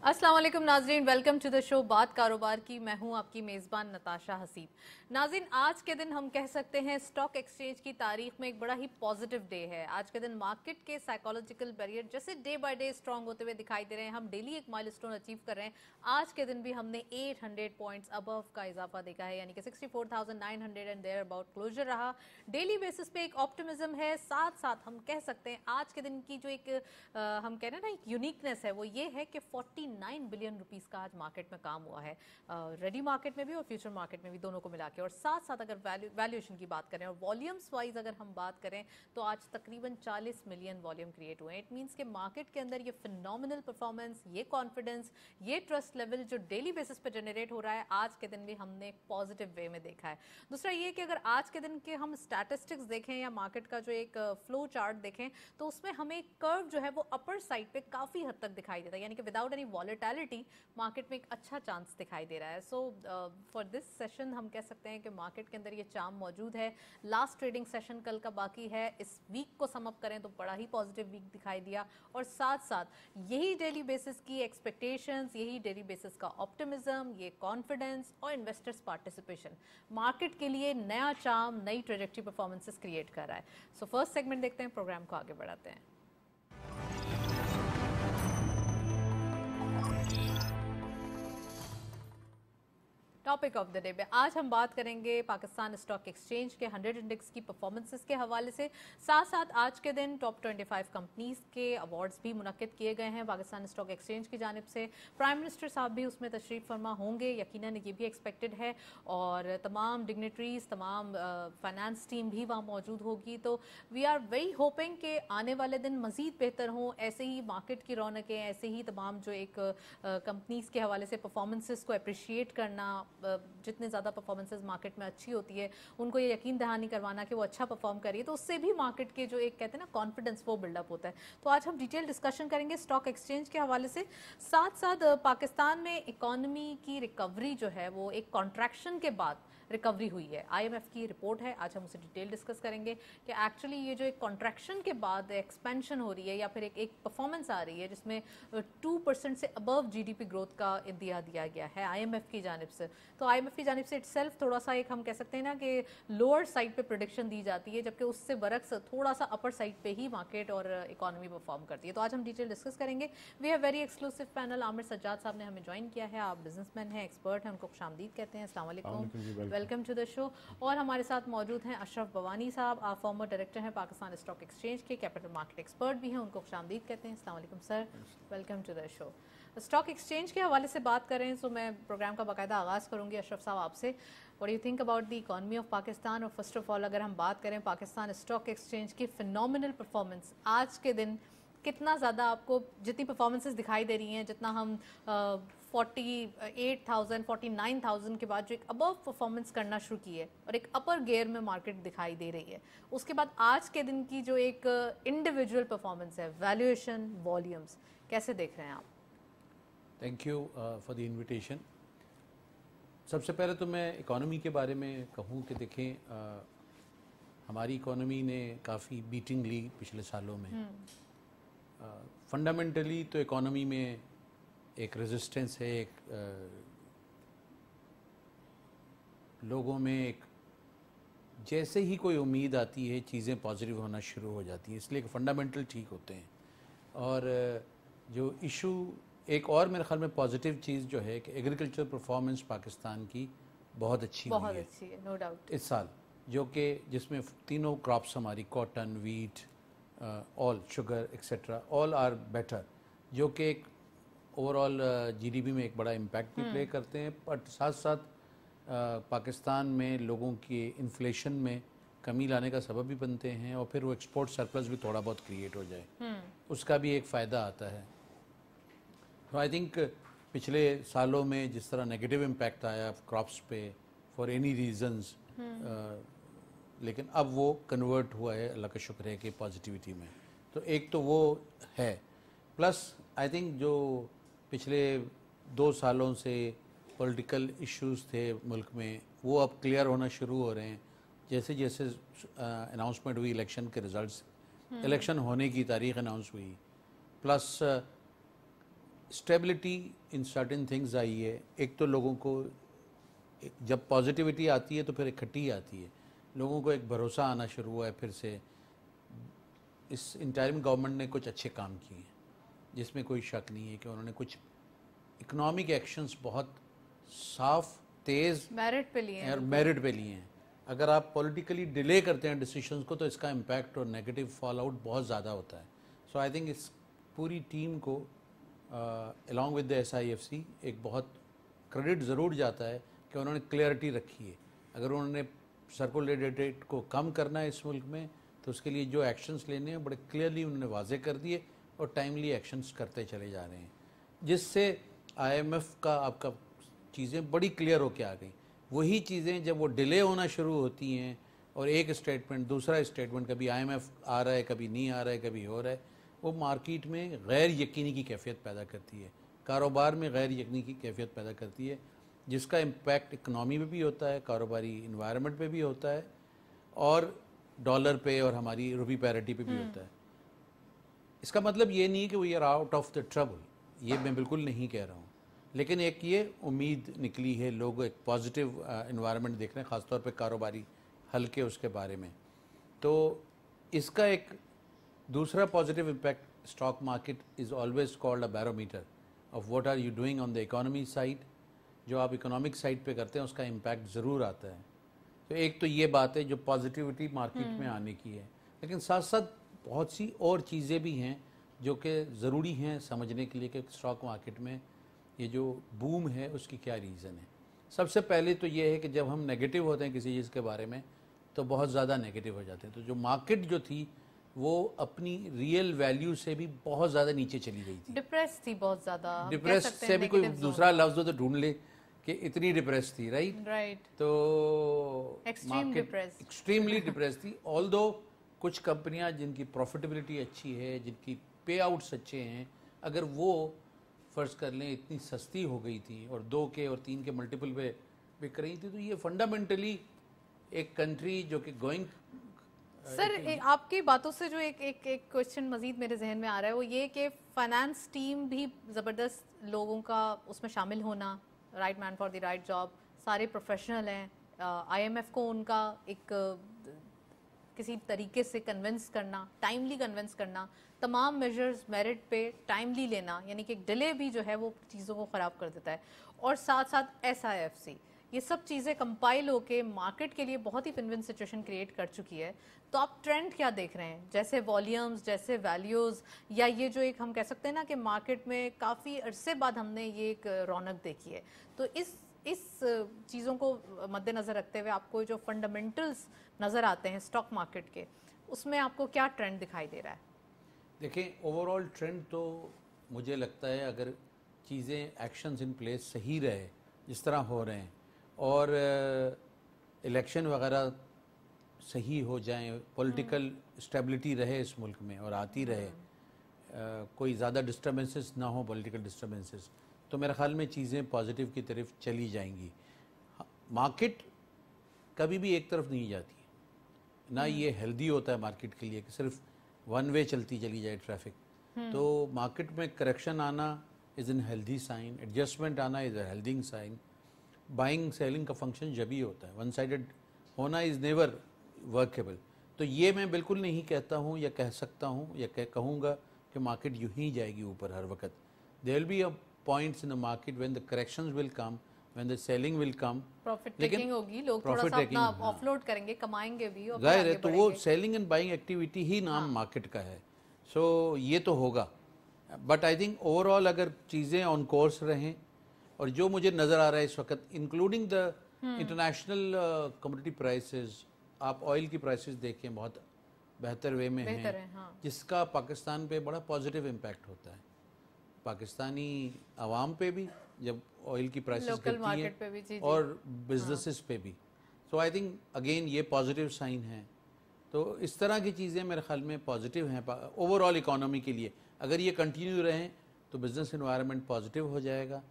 अस्सलाम वालेकुम नाजरीन, वेलकम टू द शो बात कारोबार की। मैं हूं आपकी मेज़बान नताशा हसीब। नाजरीन, आज के दिन हम कह सकते हैं स्टॉक एक्सचेंज की तारीख में एक बड़ा ही पॉजिटिव डे है। आज के दिन मार्केट के साइकोलॉजिकल बैरियर जैसे डे बाय डे स्ट्रांग होते हुए दिखाई दे रहे हैं। हम डेली एक माइलस्टोन अचीव कर रहे हैं। आज के दिन भी हमने 800 पॉइंट्स अबव का इजाफा देखा है, यानी कि 64,900 एंड देयर अबाउट क्लोजर रहा। डेली बेसिस पे एक ऑप्टिमिज्म है। साथ साथ हम कह सकते हैं आज के दिन की जो एक हम कह रहे हैं ना, एक यूनिकनेस है, वो ये है कि 49 बिलियन रुपीस का आज मार्केट में काम हुआ है, रेडी मार्केट में भी और फ्यूचर मार्केट में भी, दोनों को मिला के। और साथ साथ अगर वैल्यूएशन की बात करें और वॉल्यूम्स वाइज अगर हम बात करें तो आज तकरीबन 40 मिलियन वॉल्यूम क्रिएट हुए हैं। इट मीन्स कि मार्केट के अंदर ये फिनोमिनल परफॉर्मेंस, ये कॉन्फिडेंस, ये ट्रस्ट लेवल जो डेली बेसिस पे जनरेट हो रहा है, आज के दिन भी हमने पॉजिटिव वे में देखा है। दूसरा ये कि अगर आज के दिन के हम स्टैटिस्टिक्स देखें या मार्केट का जो एक फ्लो चार्ट देखें तो उसमें हमें कर्व जो है वो अपर साइड पे काफ़ी हद तक दिखाई देता है, यानी कि विदाउट एनी वॉलेटिलिटी मार्केट में एक अच्छा चांस दिखाई दे रहा है। सो फॉर दिस सेशन हम कह सकते हैं कि मार्केट के अंदर ये चार्म मौजूद है। लास्ट ट्रेडिंग सेशन कल का बाकी है। इस वीक को सम अप करें तो बड़ा ही पॉजिटिव वीक दिखाई दिया। और साथ साथ यही डेली बेसिस की एक्सपेक्टेशंस, यही डेली बेसिस का ऑप्टिमिज्म, ये कॉन्फिडेंस और इन्वेस्टर्स पार्टिसिपेशन मार्केट के लिए नया चार्म, नई ट्रेजेक्टरी परफॉर्मेंसेस क्रिएट कर रहा है। सो फर्स्ट सेगमेंट देखते हैं, प्रोग्राम को आगे बढ़ाते हैं। टॉपिक ऑफ द डे पे आज हम बात करेंगे पाकिस्तान स्टॉक एक्सचेंज के 100 इंडेक्स की परफॉर्मेंसेस के हवाले से। साथ साथ आज के दिन टॉप 25 कंपनीज के अवार्ड्स भी मुनक्किद किए गए हैं पाकिस्तान स्टॉक एक्सचेंज की जानिब से। प्राइम मिनिस्टर साहब भी उसमें तशरीफ फरमा होंगे, यकीनन ये भी एक्सपेक्टेड है। और तमाम डिग्नेटरीज, तमाम फाइनेंस टीम भी वहाँ मौजूद होगी। तो वी आर वेरी होपिंग कि आने वाले दिन मज़ीद बेहतर हों। ऐसे ही मार्केट की रौनकें, ऐसे ही तमाम जो एक कंपनीज के हवाले से परफॉर्मेंसेस को अप्रिशिएट करना, जितने ज़्यादा परफॉर्मेंसेस मार्केट में अच्छी होती है उनको ये यकीन दहानी करवाना कि वो अच्छा परफॉर्म करिए, तो उससे भी मार्केट के जो एक कहते हैं ना कॉन्फिडेंस, वो बिल्डअप होता है। तो आज हम डिटेल डिस्कशन करेंगे स्टॉक एक्सचेंज के हवाले से। साथ साथ पाकिस्तान में इकॉनमी की रिकवरी जो है वो एक कॉन्ट्रैक्शन के बाद रिकवरी हुई है। IMF की रिपोर्ट है, आज हम उसे डिटेल डिस्कस करेंगे कि एक्चुअली ये जो एक कॉन्ट्रैक्शन के बाद एक्सपेंशन हो रही है या फिर एक परफॉर्मेंस आ रही है जिसमें 2% से अबव GDP ग्रोथ का इंदिया दिया गया है IMF की जानिब से। तो IMF की जानिब से इटसेल्फ थोड़ा सा एक हम कह सकते हैं ना कि लोअर साइड पे प्रेडिक्शन दी जाती है, जबकि उससे बरक्स थोड़ा सा अपर साइड पे ही मार्केट और इकॉनमी परफॉर्म करती है। तो आज हम डिटेल डिस्कस करेंगे। We have very exclusive panel. Aamir Sajjad साहब ने हमें ज्वाइन किया है। आप बिजनेसमैन हैं, एक्सपर्ट हैं, उनको खुशामदीद कहते हैं। अस्सलाम वालेकुम, वेलकम टू द शो। और हमारे साथ मौजूद हैं अशरफ बवानी साहब, आप फॉर्मर डायरेक्टर हैं पाकिस्तान स्टॉक एक्सचेंज के, कैपिटल मार्केट एक्सपर्ट भी हैं, उनको खुशामदीद कहते हैं। अस्सलाम वालेकुम sir, welcome to the show. Stock exchange के हवाले से बात करें तो मैं प्रोग्राम का बाकायदा आगाज़ करूंगी अशरफ साहब आपसे। What do you think about the economy of Pakistan? और फर्स्ट ऑफ ऑल अगर हम बात करें पाकिस्तान स्टॉक एक्सचेंज की फिनोमिनल परफॉर्मेंस आज के दिन, कितना ज़्यादा आपको जितनी परफॉर्मेंसेस दिखाई दे रही हैं, जितना हम 48,000 49,000 के बाद जो एक अबव परफॉर्मेंस करना शुरू की है और एक अपर गियर में मार्केट दिखाई दे रही है, उसके बाद आज के दिन की जो एक इंडिविजुअल परफॉर्मेंस है, वैल्यूएशन, वॉल्यूम्स, कैसे देख रहे हैं आप? Thank you for the invitation. सबसे पहले तो मैं इकॉनमी के बारे में कहूँ कि देखें, हमारी इकॉनमी ने काफ़ी बीटिंग ली पिछले सालों में। फंडामेंटली तो इकॉनमी में एक रेजिस्टेंस है, एक लोगों में एक जैसे ही कोई उम्मीद आती है चीज़ें पॉजिटिव होना शुरू हो जाती हैं, इसलिए फंडामेंटल ठीक होते हैं। और जो इशू एक और मेरे ख्याल में पॉजिटिव चीज़ जो है कि एग्रीकल्चर परफॉर्मेंस पाकिस्तान की बहुत अच्छी हुई है नो डाउट इस साल, जो कि जिसमें तीनों क्रॉप्स हमारी cotton, wheat, all sugar etcetera all are better, जो कि एक ओवरऑल GDP में एक बड़ा इम्पैक्ट भी प्ले करते हैं। बट साथ साथ पाकिस्तान में लोगों की इन्फ्लेशन में कमी लाने का सबब भी बनते हैं और फिर वो एक्सपोर्ट सरप्लस भी थोड़ा बहुत क्रिएट हो जाए, उसका भी एक फ़ायदा आता है। तो आई थिंक पिछले सालों में जिस तरह नेगेटिव इम्पैक्ट आया क्रॉप्स पे फॉर एनी रीजंस, लेकिन अब वो कन्वर्ट हुआ है, अल्लाह का शुक्र है कि पॉजिटिविटी में। तो एक तो वो है, प्लस आई थिंक जो पिछले 2 सालों से पॉलिटिकल इश्यूज थे मुल्क में, वो अब क्लियर होना शुरू हो रहे हैं। जैसे जैसे अनाउंसमेंट हुई इलेक्शन के रिजल्ट्स, इलेक्शन होने की तारीख अनाउंस हुई, plus stability in certain things I है. एक तो लोगों को जब पॉजिटिविटी आती है तो फिर इकट्ठी आती है, लोगों को एक भरोसा आना शुरू हुआ है फिर से. इस इंटरिम गवर्नमेंट ने कुछ अच्छे काम किए हैं जिसमें कोई शक नहीं है कि उन्होंने कुछ इकोनॉमिक एक्शंस बहुत साफ, तेज़ मेरिट पे लिए और मेरिट पे लिए हैं. अगर आप पॉलिटिकली डिले करते हैं डिसीजंस को तो इसका इम्पैक्ट और नेगेटिव फॉल आउट बहुत ज़्यादा होता है. सो आई थिंक इस पूरी टीम को अलॉन्ग विद द SIFC एक बहुत क्रेडिट ज़रूर जाता है कि उन्होंने क्लियरिटी रखी है. अगर उन्होंने सर्कुलेटेड रेट को कम करना है इस मुल्क में तो उसके लिए जो एक्शंस लेने हैं बड़े क्लियरली उन्होंने वाजे कर दिए और टाइमली एक्शंस करते चले जा रहे हैं, जिससे IMF का आपका चीज़ें बड़ी क्लियर होके आ गई. वही चीज़ें जब वो डिले होना शुरू होती हैं और एक स्टेटमेंट दूसरा स्टेटमेंट, कभी IMF आ रहा है, कभी नहीं आ रहा है, कभी हो रहा है, वो मार्केट में गैर यकीनी की कैफियत पैदा करती है, कारोबार में गैर यकीनी की कैफियत पैदा करती है, जिसका इम्पैक्ट इकनॉमी में भी होता है, कारोबारी इन्वायरमेंट पे भी होता है और डॉलर पे और हमारी रुपी पैरिटी पे भी होता है. इसका मतलब ये नहीं कि we are out of the trouble, ये मैं बिल्कुल नहीं कह रहा हूँ, लेकिन एक ये उम्मीद निकली है, लोग एक पॉजिटिव इन्वायरमेंट देख रहे हैं, ख़ासतौर पे कारोबारी हल्के उसके बारे में. तो इसका एक दूसरा positive impact, stock market is always called a barometer of what are you doing on the economy side. जो आप इकोनॉमिक साइड पे करते हैं उसका इम्पैक्ट ज़रूर आता है. तो एक तो ये बात है जो पॉजिटिविटी मार्केट में आने की है, लेकिन साथ साथ बहुत सी और चीज़ें भी हैं जो कि ज़रूरी हैं समझने के लिए कि स्टॉक मार्केट में ये जो बूम है उसकी क्या रीज़न है. सबसे पहले तो ये है कि जब हम नेगेटिव होते हैं किसी चीज़ के बारे में तो बहुत ज़्यादा नेगेटिव हो जाते हैं. तो जो मार्केट जो थी वो अपनी रियल वैल्यू से भी बहुत ज़्यादा नीचे चली गई थी, डिप्रेस थी बहुत ज़्यादा. डिप्रेस से भी कोई दूसरा लफ्ज़ हो तो ढूंढ ले कि इतनी डिप्रेस थी. राइट. तो एक्सट्रीमली डिप्रेस थी. ऑल्दो कुछ कंपनियां जिनकी प्रॉफिटेबिलिटी अच्छी है, जिनकी पे आउट्स अच्छे हैं, अगर वो फ़र्ज़ कर लें इतनी सस्ती हो गई थी और 2 के और 3 के मल्टीपल पे बिक रही थी, तो ये फंडामेंटली एक कंट्री जो कि गोइंग. सर आपकी बातों से जो एक क्वेश्चन मजीद मेरे जहन में आ रहा है वो ये कि फाइनेंस टीम भी ज़बरदस्त लोगों का उसमें शामिल होना, right man for the right job, सारे प्रोफेशनल हैं. IMF को उनका एक किसी तरीके से कन्विंस करना, टाइमली कन्विंस करना, तमाम मेजर्स मेरिट पे टाइमली लेना, यानी कि एक डिले भी जो है वो चीज़ों को ख़राब कर देता है. और साथ साथ SIFC, ये सब चीज़ें कंपाइल होके मार्केट के लिए बहुत ही विन-विन सिचुएशन क्रिएट कर चुकी है. तो आप ट्रेंड क्या देख रहे हैं, जैसे वॉल्यूम्स, जैसे वैल्यूज़, या ये जो एक हम कह सकते हैं ना कि मार्केट में काफ़ी अरसे बाद हमने ये एक रौनक देखी है, तो इस चीज़ों को मद्देनज़र रखते हुए आपको जो फंडामेंटल्स नज़र आते हैं स्टॉक मार्केट के, उसमें आपको क्या ट्रेंड दिखाई दे रहा है? देखें, ओवरऑल ट्रेंड तो मुझे लगता है अगर चीज़ें एक्शंस इन प्लेस सही रहे जिस तरह हो रहे हैं और इलेक्शन वगैरह सही हो जाएं, पॉलिटिकल स्टेबिलिटी रहे इस मुल्क में और आती रहे, कोई ज़्यादा डिस्टर्बेंसेस ना हो, पॉलिटिकल डिस्टर्बेंसेस, तो मेरे ख्याल में चीज़ें पॉजिटिव की तरफ चली जाएंगी. मार्केट कभी भी एक तरफ नहीं जाती ना, ये हेल्दी होता है मार्केट के लिए कि सिर्फ वन वे चलती चली जाए ट्रैफिक. तो मार्केट में करेक्शन आना is an healthy sign, adjustment आना is a healthy sign. Buying selling का फंक्शन जब ही होता है, वन साइडेड होना इज़ नेवर वर्केबल. तो ये मैं बिल्कुल नहीं कहता हूँ या कह सकता हूँ या कहूँगा कि मार्केट यूँ ही जाएगी ऊपर हर वक्त. There will be a points in the market when the corrections will come, when the selling will come, profit taking होगी, लोग थोड़ा सा अपना ऑफलोड करेंगे, कमाएंगे भी और जाहिर है. तो वो सेलिंग एंड बाइंग एक्टिविटी ही नाम मार्केट का है. सो ये तो होगा, बट आई थिंक ओवरऑल अगर चीज़ें ऑन कोर्स रहें और जो मुझे नज़र आ रहा है इस वक्त including the international commodity prices, आप ऑयल की प्राइसेस देखें बहुत बेहतर वे में हैं, जिसका पाकिस्तान पे बड़ा पॉजिटिव इम्पैक्ट होता है, पाकिस्तानी आवाम पे भी जब ऑयल की प्राइसेस गिरती हैं और बिजनेसेस पे भी. सो आई थिंक अगेन ये पॉजिटिव साइन है. तो इस तरह की चीज़ें मेरे ख्याल में पॉजिटिव हैं ओवरऑल इकोनॉमी के लिए. अगर ये कंटिन्यू रहें तो बिजनेस एनवायरनमेंट पॉजिटिव हो जाएगा.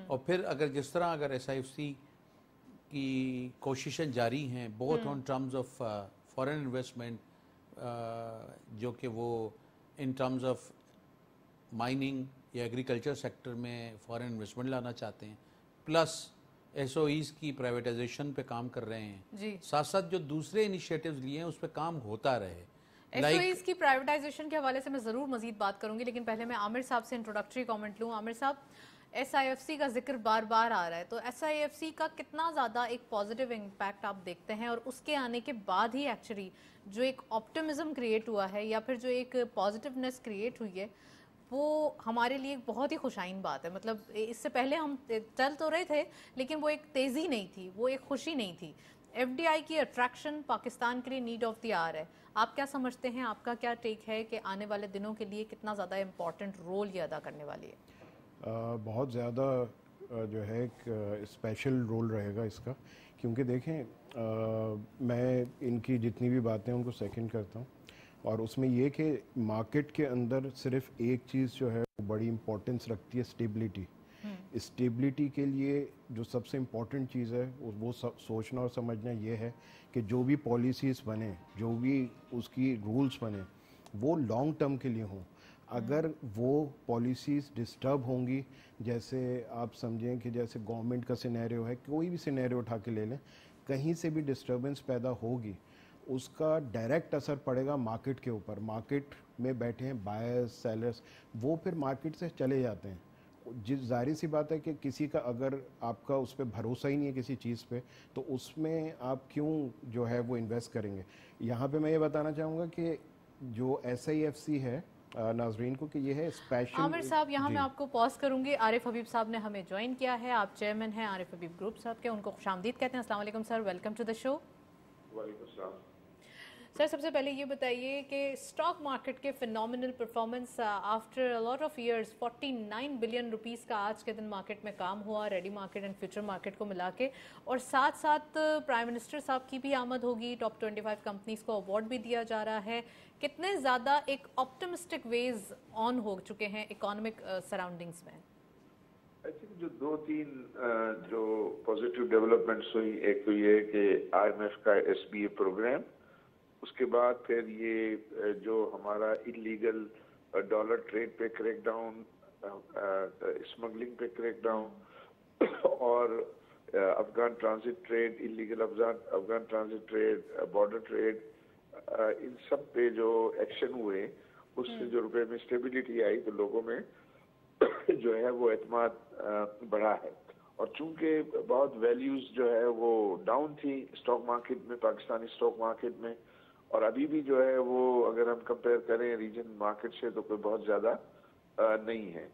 और फिर अगर जिस तरह अगर SIFC की कोशिशें जारी हैं both on terms of foreign investment, जो कि वो इन टर्म्स ऑफ माइनिंग या एग्रीकल्चर सेक्टर में फॉरेन इन्वेस्टमेंट लाना चाहते हैं, प्लस एसओईज की प्राइवेटाइजेशन पे काम कर रहे हैं जी। साथ साथ जो दूसरे इनिशिएटिव्स लिए हैं उस पर काम होता रहे। एसओईज की प्राइवेटाइजेशन के हवाले से मैं ज़रूर मजीद बात करूंगी, लेकिन पहले मैं आमिर साहब से इंट्रोडक्टरी कमेंट लूँ। आमिर साहब, एसआईएफसी का जिक्र बार बार आ रहा है, तो एसआईएफसी का कितना ज़्यादा एक पॉजिटिव इम्पैक्ट आप देखते हैं, और उसके आने के बाद ही एक्चुअली जो एक ऑप्टिमिज्म क्रिएट हुआ है या फिर जो एक पॉजिटिवनेस क्रिएट हुई है, वो हमारे लिए एक बहुत ही खुशाइन बात है। मतलब इससे पहले हम चल तो रहे थे, लेकिन वो एक तेज़ी नहीं थी, वो एक खुशी नहीं थी। एफडीआई की अट्रैक्शन पाकिस्तान के लिए नीड ऑफ द आवर है। आप क्या समझते हैं, आपका क्या टेक है कि आने वाले दिनों के लिए कितना ज़्यादा इम्पॉर्टेंट रोल ये अदा करने वाली है? बहुत ज़्यादा जो है एक स्पेशल रोल रहेगा इसका, क्योंकि देखें मैं इनकी जितनी भी बातें उनको सेकंड करता हूँ, और उसमें ये कि मार्केट के अंदर सिर्फ एक चीज़ जो है वो बड़ी इम्पोर्टेंस रखती है, स्टेबिलिटी। स्टेबिलिटी के लिए जो सबसे इम्पोर्टेंट चीज़ है वो सोचना और समझना ये है कि जो भी पॉलिसीज़ बने, जो भी उसकी रूल्स बने, वो लॉन्ग टर्म के लिए हों। अगर वो पॉलिसीज़ डिस्टर्ब होंगी, जैसे आप समझें कि जैसे गवर्नमेंट का सिनेरियो है, कोई भी सिनेरियो उठा के ले लें, कहीं से भी डिस्टर्बेंस पैदा होगी, उसका डायरेक्ट असर पड़ेगा मार्केट के ऊपर। मार्केट में बैठे हैं बायर्स, सेलर्स, वो फिर मार्केट से चले जाते हैं। जिस जाहिर सी बात है कि किसी का अगर आपका उस पर भरोसा ही नहीं है किसी चीज़ पे, तो उसमें आप क्यों जो है वो इन्वेस्ट करेंगे। यहाँ पे मैं ये बताना चाहूँगा कि जो SIFC है नाजरीन को, कि ये है स्पेशल। आमिर साहब, यहाँ मैं आपको पॉज करूंगी। आरिफ हबीब साहब ने हमें ज्वाइन किया है, आप चेयरमैन हैं आरिफ हबीब ग्रुप साहब के, उनको खुशामदीद कहते हैं। अस्सलाम वालेकुम sir, welcome to the show. वालेकुम सलाम। सर, सबसे पहले ये बताइए कि स्टॉक मार्केट के phenomenal performance after a lot of years, 49 billion rupees का आज के दिन मार्केट में काम हुआ, ready market and future market को मिला के, और साथ साथ प्राइम मिनिस्टर साहब की भी आमद होगी, टॉप 25 कंपनीज को अवार्ड भी दिया जा रहा है। कितने ज़्यादा एक ऑप्टिमिस्टिक वेज ऑन हो चुके हैं इकोनॉमिक सराउंडिंग्स में? आई थिंक जो दो तीन जो पॉजिटिव डेवलपमेंट्स हुई, एक तो ये कि IMF का SBA प्रोग्राम, उसके बाद फिर ये जो हमारा इलीगल डॉलर ट्रेड पे क्रैकडाउन, स्मगलिंग पे क्रैकडाउन, और Afghan transit trade, illegal Afghan transit trade, border trade, इन सब पे जो एक्शन हुए, उससे जो रुपए में स्टेबिलिटी आई, तो लोगों में जो है वो एतमाद बढ़ा है। और चूंकि बहुत वैल्यूज जो है वो डाउन थी स्टॉक मार्केट में, पाकिस्तानी स्टॉक मार्केट में, और अभी भी जो है वो अगर हम कंपेयर करें रीजन मार्केट से तो कोई बहुत ज़्यादा नहीं है।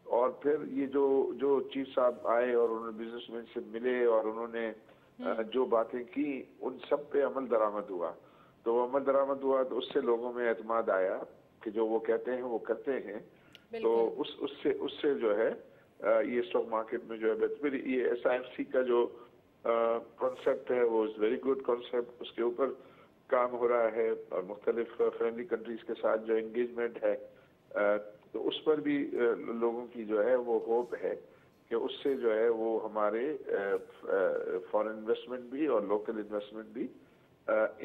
और फिर ये जो चीफ साहब आए और उन्होंने बिजनेसमैन से मिले और उन्होंने जो बातें की, उन सब पे अमल दरामद हुआ। तो अमल दरामद हुआ तो उससे लोगों में एतमाद आया कि जो वो कहते हैं वो करते हैं। तो उससे जो है ये स्टॉक मार्केट में जो है फिर ये SIFC का जो कॉन्सेप्ट है वो इज़ वेरी गुड कॉन्सेप्ट, उसके ऊपर काम हो रहा है, और मुख्तलिफ फ्रेंडली कंट्रीज के साथ जो एंगेजमेंट है, तो उस पर भी लोगों की जो है वो होप है कि उससे जो है वो हमारे फॉरेन इन्वेस्टमेंट भी और लोकल इन्वेस्टमेंट भी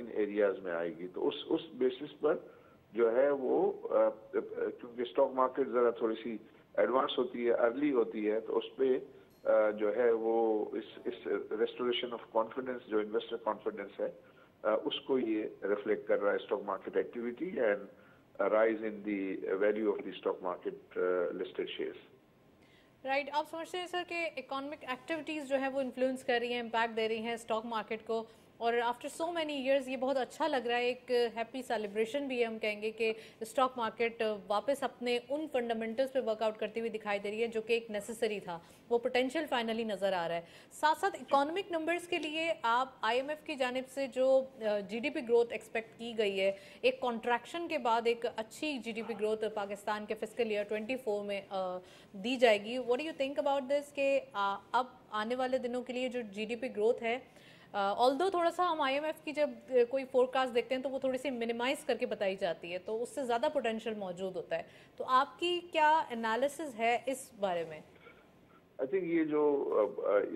इन एरियाज में आएगी। तो उस बेसिस पर जो है वो क्योंकि स्टॉक मार्केट ज़रा थोड़ी सी एडवांस होती है, अर्ली होती है, तो उस पर जो है वो इस रेस्टोरेशन ऑफ कॉन्फिडेंस, जो इन्वेस्टर कॉन्फिडेंस है, उसको ये रिफ्लेक्ट कर रहा है stock market activity and rise in the value of the stock market listed shares. Right, आप समझते हैं सर कि इकोनॉमिक एक्टिविटीज़ जो है वो इन्फ्लुएंस कर रही हैं, इम्पैक्ट दे रही हैं स्टॉक मार्केट को, और आफ्टर सो मैनी इयर्स ये बहुत अच्छा लग रहा है, एक हैप्पी सेलिब्रेशन भी है, हम कहेंगे कि स्टॉक मार्केट वापस अपने उन फंडामेंटल्स पे वर्कआउट करती हुई दिखाई दे रही है जो कि एक नेसेसरी था, वो पोटेंशियल फाइनली नज़र आ रहा है। साथ साथ इकोनॉमिक नंबर्स के लिए आप IMF की जानिब से जो GDP ग्रोथ एक्सपेक्ट की गई है, एक कॉन्ट्रैक्शन के बाद एक अच्छी GDP ग्रोथ पाकिस्तान के फिस्कल ईयर 24 में दी जाएगी। What do you think about this कि अब आने वाले दिनों के लिए जो GDP ग्रोथ है, ऑल्दो थोड़ा सा हम IMF की जब कोई फोरकास्ट देखते हैं तो वो थोड़ी सी मिनिमाइज करके बताई जाती है, तो उससे ज़्यादा पोटेंशियल मौजूद होता है, तो आपकी क्या एनालिसिस है इस बारे में? आई थिंक ये जो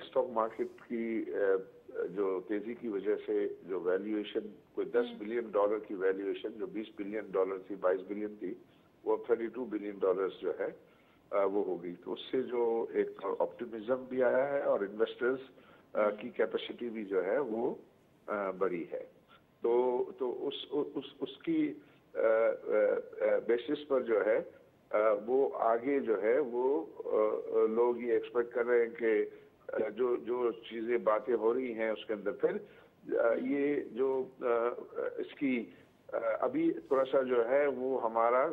स्टॉक मार्केट की जो तेजी की वजह से जो वैल्यूएशन, कोई $10 बिलियन की वैल्यूएशन जो $20 बिलियन थी, 22 बिलियन थी, वो $32 बिलियन जो है वो होगी। तो उससे जो एक ऑप्टिमिज्म भी आया है और इन्वेस्टर्स की कैपेसिटी भी जो है वो बढ़ी है। तो उसकी बेसिस पर जो है वो आगे जो है वो लोग ये एक्सपेक्ट कर रहे हैं कि जो चीज़ें बातें हो रही हैं उसके अंदर फिर ये जो इसकी अभी थोड़ा सा जो है वो हमारा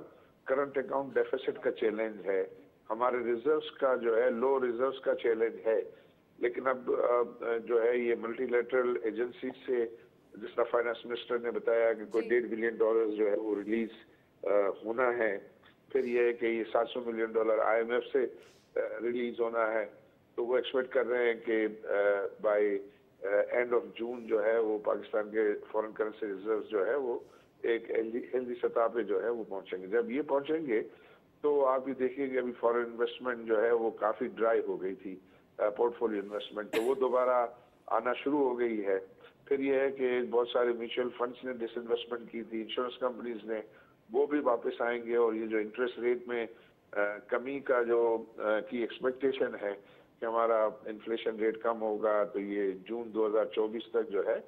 करंट अकाउंट डेफिसिट का चैलेंज है, हमारे रिजर्व्स का जो है लो रिजर्व्स का चैलेंज है। लेकिन अब जो है ये मल्टीलेटरल एजेंसी से जिस तरह फाइनेंस मिनिस्टर ने बताया कि कोई $1.5 बिलियन जो है वो रिलीज होना है। फिर ये है कि ये $700 मिलियन IMF से रिलीज होना है। तो वो एक्सपेक्ट कर रहे हैं कि बाय एंड ऑफ जून जो है वो पाकिस्तान के फॉरेन करेंसी रिजर्व जो है वो एक हेल्दी सतह पे जो है वो पहुंचेंगे। जब ये पहुंचेंगे तो आप ये देखिएगा अभी फॉरेन इन्वेस्टमेंट जो है वो काफ़ी ड्राई हो गई थी, पोर्टफोलियो इन्वेस्टमेंट, तो वो दोबारा आना शुरू हो गई है। फिर ये है कि बहुत सारे म्यूचुअल फंड्स ने डिसइन्वेस्टमेंट की थी, इंश्योरेंस कंपनीज ने, वो भी वापस आएंगे। और ये जो इंटरेस्ट रेट में कमी का जो की एक्सपेक्टेशन है कि हमारा इन्फ्लेशन रेट कम होगा, तो ये जून 2024 तक जो है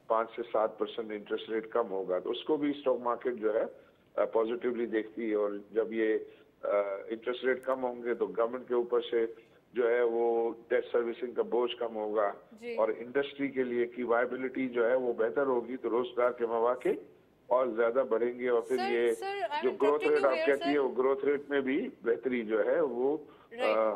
5 से 7% इंटरेस्ट रेट कम होगा, तो उसको भी स्टॉक मार्केट जो है पॉजिटिवली देखती है। और जब ये इंटरेस्ट रेट कम होंगे तो गवर्नमेंट के ऊपर से जो है वो डेट सर्विसिंग का बोझ कम होगा और इंडस्ट्री के लिए की वायबिलिटी जो है वो बेहतर होगी, तो रोजगार के मौके और ज्यादा बढ़ेंगे। और फिर ये जो ग्रोथ रेट आप कहती है वो ग्रोथ रेट में भी बेहतरी जो है वो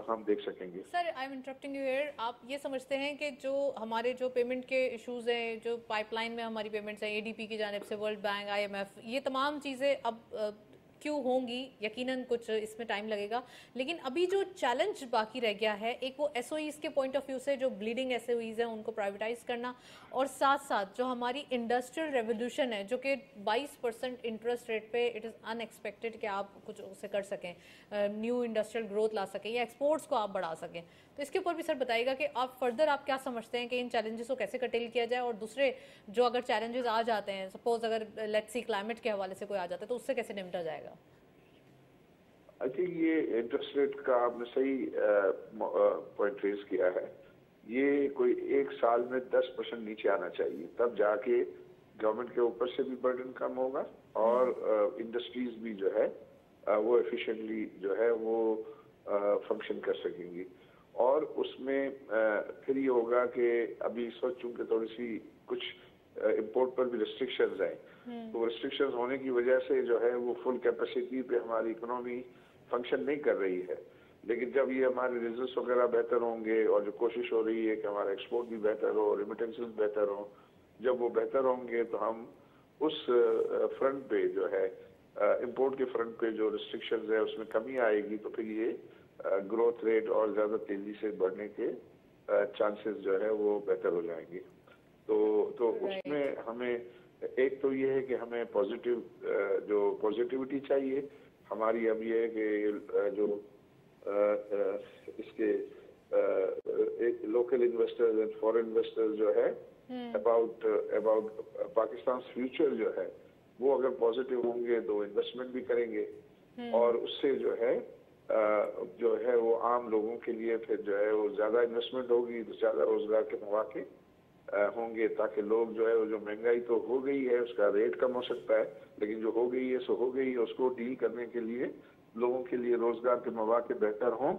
हम देख सकेंगे। Sir I am interrupting you here. आप ये समझते हैं कि जो हमारे जो पेमेंट के इश्यूज हैं, जो पाइपलाइन में हमारी पेमेंट्स हैं ADP की जानिब से, वर्ल्ड बैंक, IMF, ये तमाम चीज़ें अब क्यों होंगी, यकीनन कुछ इसमें टाइम लगेगा, लेकिन अभी जो चैलेंज बाकी रह गया है, एक वो SOEs के पॉइंट ऑफ व्यू से जो ब्लीडिंग SOEs हैं उनको प्राइवेटाइज करना, और साथ साथ जो हमारी इंडस्ट्रियल रेवोल्यूशन है जो कि 22% इंटरेस्ट रेट पे, इट इज़ अनएक्सपेक्टेड कि आप कुछ उसे कर सकें, न्यू इंडस्ट्रियल ग्रोथ ला सकें या एक्सपोर्ट्स को आप बढ़ा सकें। तो इसके ऊपर भी सर बताइएगा कि आप फर्दर आप क्या समझते हैं कि इन चैलेंजेस को कैसे कटेल किया जाए, और दूसरे जो अगर चैलेंजेस आ जाते हैं, सपोज अगर लेट्स सी क्लाइमेट के हवाले से कोई आ जाता है, तो उससे कैसे निपटा जाएगा? आई थिंक ये इंटरेस्ट रेट का आपने सही पॉइंट रेज किया है। ये कोई एक साल में 10% नीचे आना चाहिए, तब जाके गवर्नमेंट के ऊपर से भी बर्डन कम होगा और इंडस्ट्रीज भी जो है वो एफिशिएंटली जो है वो फंक्शन कर सकेंगी। और उसमें फिर ये होगा कि अभी इस वक्त चूंकि थोड़ी सी कुछ इंपोर्ट पर भी रिस्ट्रिक्शंस हैं, तो रिस्ट्रिक्शंस होने की वजह से जो है वो फुल कैपेसिटी पे हमारी इकोनॉमी फंक्शन नहीं कर रही है। लेकिन जब ये हमारे रिजर्व्स वगैरह बेहतर होंगे और जो कोशिश हो रही है कि हमारा एक्सपोर्ट भी बेहतर हो, रेमिटेंसेस बेहतर हो, जब वो बेहतर होंगे तो हम उस फ्रंट पे जो है इंपोर्ट के फ्रंट पे जो रिस्ट्रिक्शंस है उसमें कमी आएगी, तो फिर ये ग्रोथ रेट और ज़्यादा तेज़ी से बढ़ने के चांसेस जो है वो बेहतर हो जाएंगे। तो उसमें हमें एक तो ये है कि हमें पॉजिटिव जो पॉजिटिविटी चाहिए हमारी। अब ये है कि जो इसके local investors and foreign investors जो है अबाउट पाकिस्तान फ्यूचर जो है वो अगर पॉजिटिव होंगे तो इन्वेस्टमेंट भी करेंगे और उससे जो है वो आम लोगों के लिए फिर जो है वो ज़्यादा इन्वेस्टमेंट होगी तो ज़्यादा रोजगार के मौके होंगे, ताकि लोग जो है वो जो महंगाई तो हो गई है उसका रेट कम हो सकता है, लेकिन जो हो गई है सो हो गई है, उसको डील करने के लिए लोगों के लिए रोजगार के मौके बेहतर हों,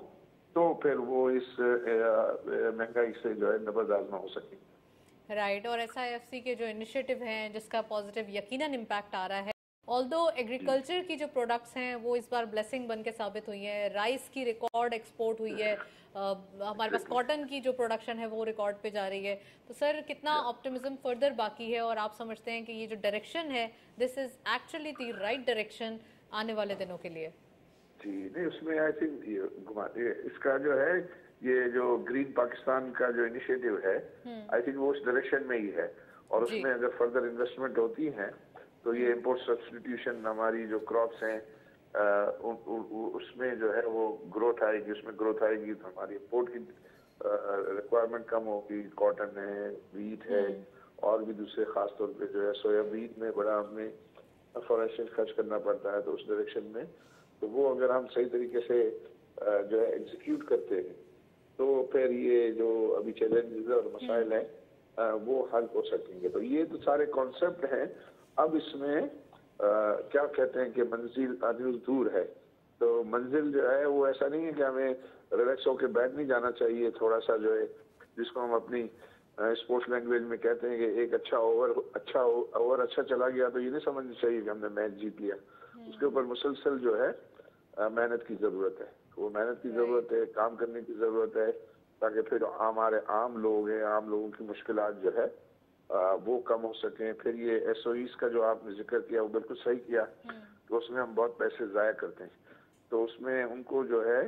तो फिर वो इस महंगाई से जो है नबरदार ना हो सके। राइट। और SIFC के जो इनिशिएटिव हैं जिसका पॉजिटिव यकीनन इम्पैक्ट आ रहा है, ऑल्दो एग्रीकल्चर की जो प्रोडक्ट्स हैं वो इस बार ब्लेसिंग बन के साबित हुई है, राइस की रिकॉर्ड एक्सपोर्ट हुई है, हमारे पास कॉटन की जो प्रोडक्शन है वो रिकॉर्ड पे जा रही है। तो सर कितना ऑप्टिमिज्म फर्दर बाकी है, और आप समझते हैं कि ये जो डायरेक्शन है this is actually the right direction आने वाले दिनों के लिए? जी नहीं, उसमें आई थिंक इसका जो है ये जो ग्रीन पाकिस्तान का जो इनिशिएटिव है आई थिंक वो उस डायरेक्शन में ही है, और उसमें अगर फर्दर इन्वेस्टमेंट होती है तो ये इंपोर्ट सब्स्टिट्यूशन हमारी जो क्रॉप्स हैं उसमें जो है वो ग्रोथ आएगी, उसमें ग्रोथ आएगी तो हमारी इंपोर्ट की रिक्वायरमेंट कम होगी। कॉटन है, वीट है और भी दूसरे खास तौर पे जो है सोयाबीन में बड़ा हमें फॉरेन एक्सचेंज खर्च करना पड़ता है, तो उस डायरेक्शन में तो वो अगर हम सही तरीके से जो है एग्जीक्यूट करते हैं तो फिर ये जो अभी चैलेंजेस और मसाइल हैं वो हल हो सकेंगे। तो ये तो सारे कॉन्सेप्ट हैं। अब इसमें क्या कहते हैं कि मंजिल दूर है, तो मंजिल जो है वो ऐसा नहीं है कि हमें रिलैक्स होकर बैठ नहीं जाना चाहिए। थोड़ा सा जो है जिसको हम अपनी स्पोर्ट्स लैंग्वेज में कहते हैं कि एक अच्छा ओवर अच्छा चला गया तो ये नहीं समझना चाहिए कि हमने मैच जीत लिया। उसके ऊपर मुसलसल जो है मेहनत की ज़रूरत है। वो मेहनत की ज़रूरत है, काम करने की ज़रूरत है, ताकि फिर हमारे आम लोग हैं, आम लोगों की मुश्किलात जो है वो कम हो सकें। फिर ये एसओईस का जो आपने जिक्र किया वो बिल्कुल सही किया, तो उसमें हम बहुत पैसे ज़ाया करते हैं। तो उसमें उनको जो है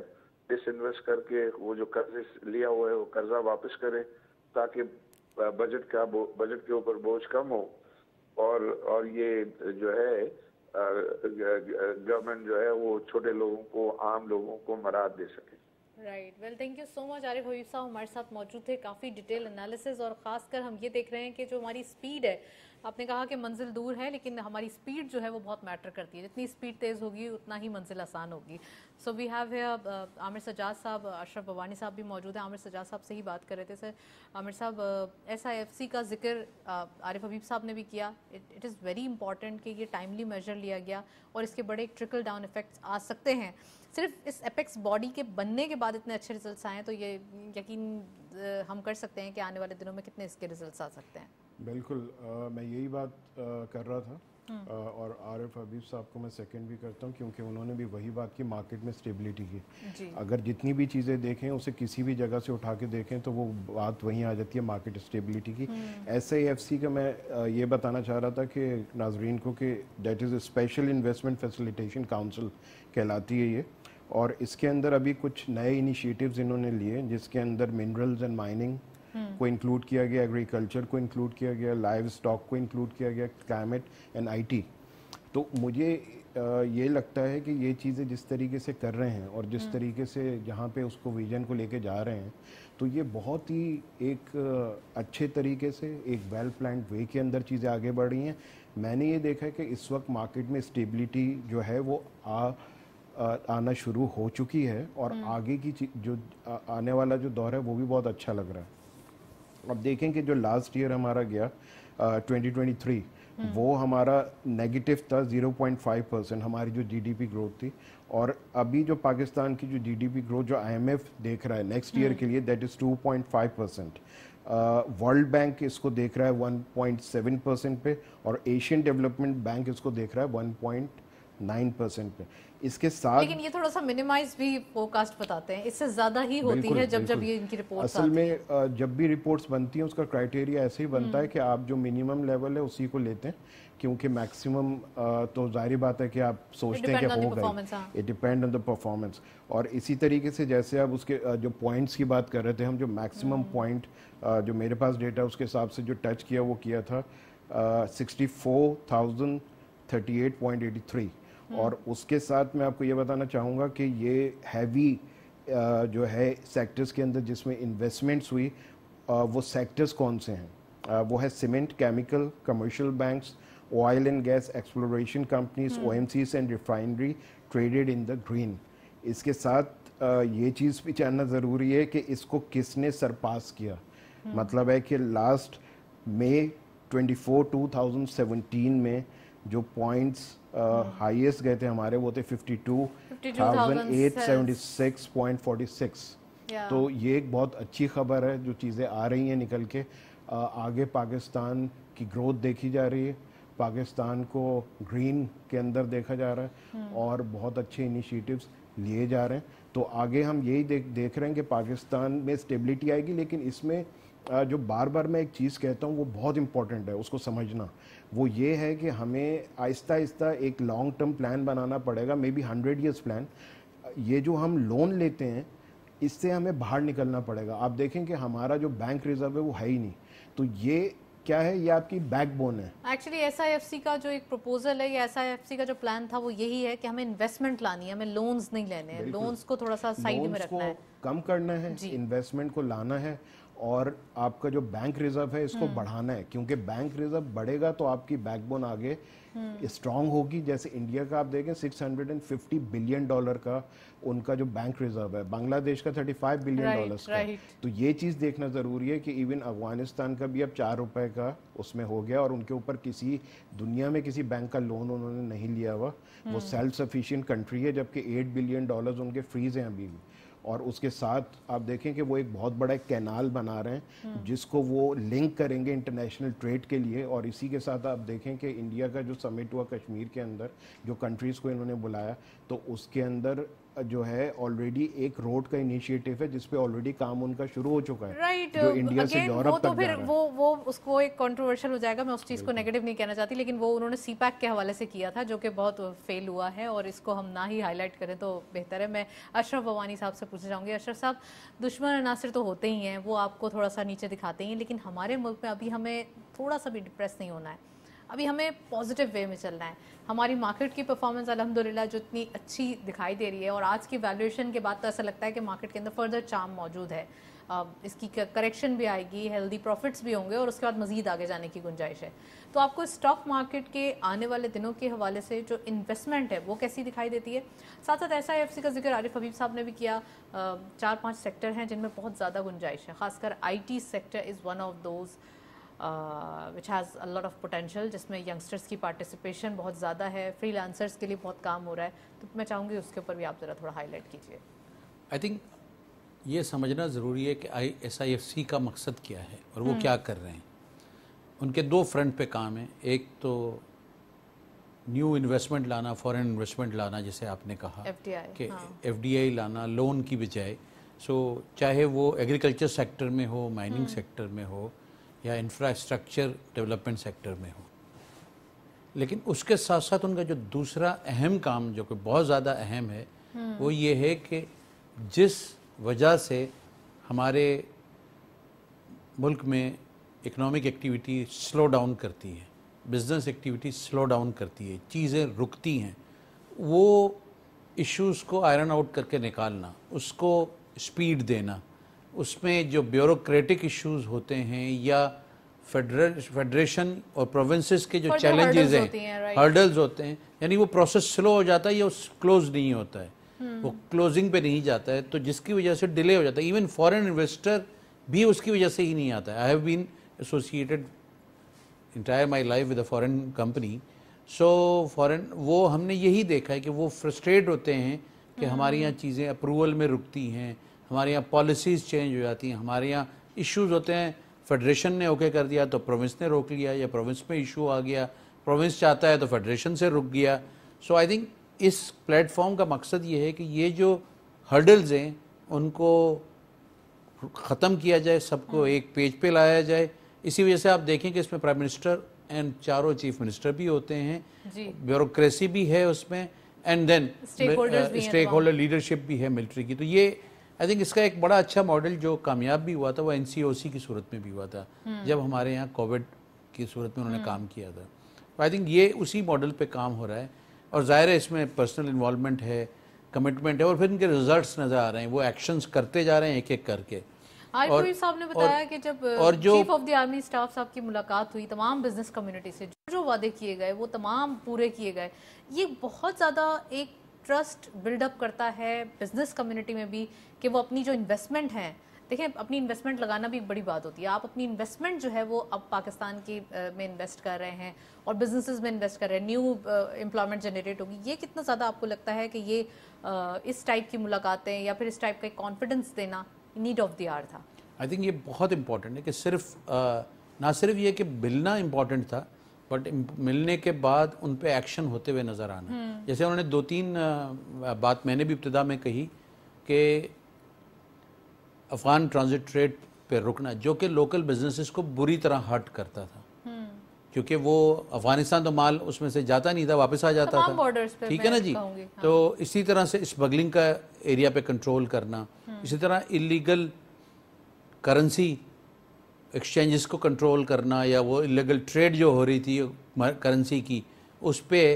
डिसइन्वेस्ट करके वो जो कर्ज लिया हुआ है वो कर्जा वापस करें, ताकि बजट के ऊपर बोझ कम हो और ये जो है गवर्नमेंट जो है वो छोटे लोगों को, आम लोगों को मराद दे सके। Right, well thank you so much. Arif Habib Sahab हमारे साथ मौजूद थे, काफ़ी डिटेल एनालिसिस, और ख़ासकर हम ये देख रहे हैं कि जो हमारी स्पीड है, आपने कहा कि मंजिल दूर है लेकिन हमारी स्पीड जो है वो बहुत मैटर करती है। जितनी स्पीड तेज़ होगी उतना ही मंजिल आसान होगी। So we have here Aamir Sajjad साहब, अशरफ बवानी साहब भी मौजूद हैं। आमिर सज्जाद साहब से ही बात कर रहे थे। सर आमिर साहब, SIFC का जिक्र आरिफ हबीब साहब ने भी किया। इट इज़ वेरी इंपॉर्टेंट कि ये टाइमली मेजर लिया गया और इसके बड़े ट्रिकल डाउन इफेक्ट्स आ सकते हैं। सिर्फ इस एपेक्स बॉडी के बनने के बाद इतने अच्छे रिजल्ट्स आए तो ये यकीन हम कर सकते हैं कि आने वाले दिनों में कितने इसके रिजल्ट्स आ सकते हैं। बिल्कुल, मैं यही बात कर रहा था और आरिफ हबीब साहब को मैं सेकंड भी करता हूँ, क्योंकि उन्होंने भी वही बात की, मार्केट में स्टेबिलिटी की। अगर जितनी भी चीज़ें देखें उसे किसी भी जगह से उठा के देखें तो वो बात वहीं आ जाती है, मार्केट स्टेबिलिटी की। SIFC का मैं ये बताना चाह रहा था कि नाजरीन को कि that is special investment facilitation council कहलाती है ये, और इसके अंदर अभी कुछ नए इनिशिएटिव्स इन्होंने लिए जिसके अंदर मिनरल्स एंड माइनिंग को इंक्लूड किया गया, एग्रीकल्चर को इंक्लूड किया गया, लाइव स्टॉक को इंक्लूड किया गया, क्लाइमेट एंड IT। तो मुझे ये लगता है कि ये चीज़ें जिस तरीके से कर रहे हैं और जिस तरीके से जहाँ पे उसको विजन को लेके जा रहे हैं, तो ये बहुत ही एक अच्छे तरीके से एक वेल प्लान्ड वे के अंदर चीज़ें आगे बढ़ रही हैं। मैंने ये देखा है कि इस वक्त मार्केट में स्टेबिलिटी जो है वो आना शुरू हो चुकी है और आगे की जो आने वाला जो दौर है वो भी बहुत अच्छा लग रहा है। अब देखें कि जो लास्ट ईयर हमारा गया 2023, वो हमारा नेगेटिव था 0.5% हमारी जो GDP ग्रोथ थी, और अभी जो पाकिस्तान की जो GDP ग्रोथ जो IMF देख रहा है नेक्स्ट ईयर के लिए, दैट इज़ 2.5%। वर्ल्ड बैंक इसको देख रहा है 1.7% पे, और एशियन डेवलपमेंट बैंक इसको देख रहा है 1.9% पे। इसके साथ लेकिन ये थोड़ा सा मिनिमाइज भी फोरकास्ट बताते हैं, इससे ज़्यादा ही होती है जब ये इनकी रिपोर्ट्स असल में जब भी रिपोर्ट्स बनती हैं उसका क्राइटेरिया ऐसे ही बनता है कि आप जो मिनिमम लेवल है उसी को लेते हैं, क्योंकि मैक्सिमम तो जाहिर बात है कि आप सोचते हैं कि होगा, it depend on the performance. और इसी तरीके से जैसे आप उसके जो पॉइंट्स की बात कर रहे थे, हम जो मैक्सिमम पॉइंट जो मेरे पास डेटा उसके हिसाब से जो टच किया वो किया था 64,038.83, और उसके साथ मैं आपको ये बताना चाहूँगा कि ये हैवी जो है सेक्टर्स के अंदर जिसमें इन्वेस्टमेंट्स हुई, वो सेक्टर्स कौन से हैं? वो है cement, chemical, commercial banks, oil and gas exploration companies, OMCs and refinery traded in the green. इसके साथ ये चीज़ भी जानना ज़रूरी है कि इसको किसने सरपास किया। मतलब है कि लास्ट मई 2017 में जो पॉइंट्स हाईएस्ट गए थे हमारे वो थे 52,876.46। तो ये एक बहुत अच्छी खबर है, जो चीज़ें आ रही हैं निकल के। आगे पाकिस्तान की ग्रोथ देखी जा रही है, पाकिस्तान को ग्रीन के अंदर देखा जा रहा है और बहुत अच्छे इनिशिएटिव्स लिए जा रहे हैं। तो आगे हम यही देख रहे हैं कि पाकिस्तान में स्टेबिलिटी आएगी, लेकिन इसमें जो बार बार मैं एक चीज़ कहता हूँ वो बहुत इंपॉर्टेंट है उसको समझना, वो ये है कि हमें आहिस्ता आहिस्ता एक लॉन्ग टर्म प्लान बनाना पड़ेगा, मे बी 100 ईयर्स प्लान। ये जो हम लोन लेते हैं इससे हमें बाहर निकलना पड़ेगा। आप देखें कि हमारा जो बैंक रिजर्व है वो है ही नहीं, तो ये क्या है, ये आपकी बैकबोन है। एक्चुअली SIFC का जो एक प्रपोजल है, या SIFC का जो प्लान था वो यही है कि हमें इन्वेस्टमेंट लानी है, हमें लोन्स नहीं लेने हैं, लोन्स को थोड़ा सा साइड में रखना है, कम करना है, इन्वेस्टमेंट को लाना है और आपका जो बैंक रिजर्व है इसको बढ़ाना है, क्योंकि बैंक रिजर्व बढ़ेगा तो आपकी बैकबोन आगे स्ट्रांग होगी। जैसे इंडिया का आप देखें $650 बिलियन का उनका जो बैंक रिजर्व है, बांग्लादेश का $35 बिलियन का। तो ये चीज़ देखना ज़रूरी है कि इवन अफगानिस्तान का भी अब ₹4 का उसमें हो गया, और उनके ऊपर किसी दुनिया में किसी बैंक का लोन उन्होंने नहीं लिया हुआ। वो सेल्फ सफिशिएंट कंट्री है, जबकि $8 बिलियन उनके फ्रीज हैं अभी भी। और उसके साथ आप देखें कि वो एक बहुत बड़ा कैनाल बना रहे हैं जिसको वो लिंक करेंगे इंटरनेशनल ट्रेड के लिए। और इसी के साथ आप देखें कि इंडिया का जो समिट हुआ कश्मीर के अंदर, जो कंट्रीज़ को इन्होंने बुलाया, तो उसके अंदर जो है ऑलरेडी एक रोड का इनिशिएटिव है जिस पे ऑलरेडी काम उनका शुरू हो चुका है, राइट। जो इंडिया से यूरोप तक तो फिर जा रहा है। वो उसको एक कंट्रोवर्शियल हो जाएगा, मैं उस चीज़ को नेगेटिव नहीं कहना चाहती, लेकिन वो उन्होंने सीपैक के हवाले से किया था जो कि बहुत फेल हुआ है, और इसको हम ना ही हाईलाइट करें तो बेहतर है। मैं अशरफ भवानी साहब से पूछना चाहूँगी। अशरफ साहब, दुश्मन अनासर तो होते ही हैं, वो आपको थोड़ा सा नीचे दिखाते हैं, लेकिन हमारे मुल्क में अभी हमें थोड़ा सा भी डिप्रेस नहीं होना है, अभी हमें पॉजिटिव वे में चलना है। हमारी मार्केट की परफॉर्मेंस अल्हम्दुलिल्लाह जो इतनी अच्छी दिखाई दे रही है, और आज की वैल्यूएशन के बाद तो ऐसा लगता है कि मार्केट के अंदर फर्दर चार्म मौजूद है। इसकी करेक्शन भी आएगी, हेल्दी प्रॉफिट्स भी होंगे, और उसके बाद मज़ीद आगे जाने की गुंजाइश है। तो आपको स्टॉक मार्केट के आने वाले दिनों के हवाले से जो इन्वेस्टमेंट है वो कैसी दिखाई देती है? साथ साथ SIFC का जिक्र आरिफ हबीब साहब ने भी किया। 4-5 सेक्टर हैं जिनमें बहुत ज़्यादा गुंजाइश है, खासकर IT sector is one of those which has a lot of potential, जिसमें यंगस्टर्स की पार्टिसिपेशन बहुत ज़्यादा है, फ्रीलांसर्स के लिए बहुत काम हो रहा है। तो मैं चाहूँगी उसके ऊपर भी आप ज़रा थोड़ा हाईलाइट कीजिए। आई थिंक ये समझना ज़रूरी है कि SIFC का मकसद क्या है और वो क्या कर रहे हैं। उनके 2 फ्रंट पे काम है। एक तो न्यू इन्वेस्टमेंट लाना, फॉरेन इन्वेस्टमेंट लाना, जैसे आपने कहा कि FDI लाना लोन की बजाय। सो चाहे वो एग्रीकल्चर सेक्टर में हो, माइनिंग सेक्टर में हो, या इंफ्रास्ट्रक्चर डेवलपमेंट सेक्टर में हो। लेकिन उसके साथ साथ उनका जो दूसरा अहम काम, जो कि बहुत ज़्यादा अहम है, वो ये है कि जिस वजह से हमारे मुल्क में इकोनॉमिक एक्टिविटी स्लो डाउन करती है, बिज़नेस एक्टिविटी स्लो डाउन करती है, चीज़ें रुकती हैं, वो इश्यूज़ को आयरन आउट करके निकालना, उसको स्पीड देना, उसमें जो ब्यूरोक्रेटिक इश्यूज होते हैं या फेडरेशन और प्रोविंसेस के जो चैलेंजेस हैं, हर्डल्स होते हैं, यानी वो प्रोसेस स्लो हो जाता है या क्लोज नहीं होता है, वो क्लोजिंग पे नहीं जाता है, तो जिसकी वजह से डिले हो जाता है। इवन फॉरेन इन्वेस्टर भी उसकी वजह से ही नहीं आता है। I have been associated entire my life with a foreign company. So foreign, वो हमने यही देखा है कि वो फ्रस्ट्रेट होते हैं कि हमारी यहाँ चीज़ें अप्रूवल में रुकती हैं, हमारे यहाँ पॉलिसीज़ चेंज हो जाती हैं, हमारे यहाँ इश्यूज होते हैं, फेडरेशन ने ओके कर दिया तो प्रोविंस ने रोक लिया, या प्रोविंस में इशू आ गया, प्रोविंस चाहता है तो फेडरेशन से रुक गया। सो आई थिंक इस प्लेटफॉर्म का मकसद ये है कि ये जो हर्डल्स हैं उनको ख़त्म किया जाए, सबको एक पेज पे लाया जाए। इसी वजह से आप देखें कि इसमें prime minister and 4 chief minister भी होते हैं, ब्यूरोक्रेसी भी है उसमें, and then stakeholder leadership भी है मिलिट्री की। तो ये आई थिंक इसका एक बड़ा अच्छा मॉडल जो कामयाब भी हुआ था वो NCOC की सूरत में भी हुआ था, जब हमारे यहाँ कोविड की सूरत में उन्होंने काम किया था। तो आई थिंक ये उसी मॉडल पे काम हो रहा है, और ज़ाहिर है इसमें पर्सनल इन्वॉल्वमेंट है, कमिटमेंट है, और फिर इनके रिजल्ट्स नज़र आ रहे हैं, वो एक्शंस करते जा रहे हैं एक एक करके। आरिफ साहब ने बताया कि जब chief of the army staff साहब की मुलाकात हुई, तमाम बिजनेस कम्युनिटी से जो वादे किए गए वो तमाम पूरे किए गए। ये बहुत ज़्यादा एक ट्रस्ट बिल्डअप करता है बिजनेस कम्युनिटी में भी कि वो अपनी जो इन्वेस्टमेंट है, देखें अपनी इन्वेस्टमेंट लगाना भी एक बड़ी बात होती है। आप अपनी इन्वेस्टमेंट जो है वो अब पाकिस्तान की में इन्वेस्ट कर रहे हैं और बिजनेसेस में इन्वेस्ट कर रहे हैं, न्यू एम्प्लॉयमेंट जनरेट होगी। ये कितना ज़्यादा आपको लगता है कि ये इस टाइप की मुलाकातें या फिर इस टाइप का कॉन्फिडेंस देना नीड ऑफ द आवर था? आई थिंक ये बहुत इंपॉर्टेंट है कि सिर्फ ना सिर्फ ये कि मिलना इम्पॉर्टेंट था, बट मिलने के बाद उन पे एक्शन होते हुए नज़र आना। जैसे उन्होंने 2-3 बात मैंने भी इब्तिदा में कही कि अफ़गान ट्रांजिट ट्रेड पे रुकना, जो कि लोकल बिजनेसेस को बुरी तरह हर्ट करता था, क्योंकि वो अफ़गानिस्तान तो माल उसमें से जाता नहीं था, वापस आ जाता था, ठीक है ना जी। तो इसी तरह से स्मगलिंग का एरिया पे कंट्रोल करना, इसी तरह इलीगल करेंसी एक्सचेंजेस को कंट्रोल करना, या वो इलीगल ट्रेड जो हो रही थी करेंसी की उस पर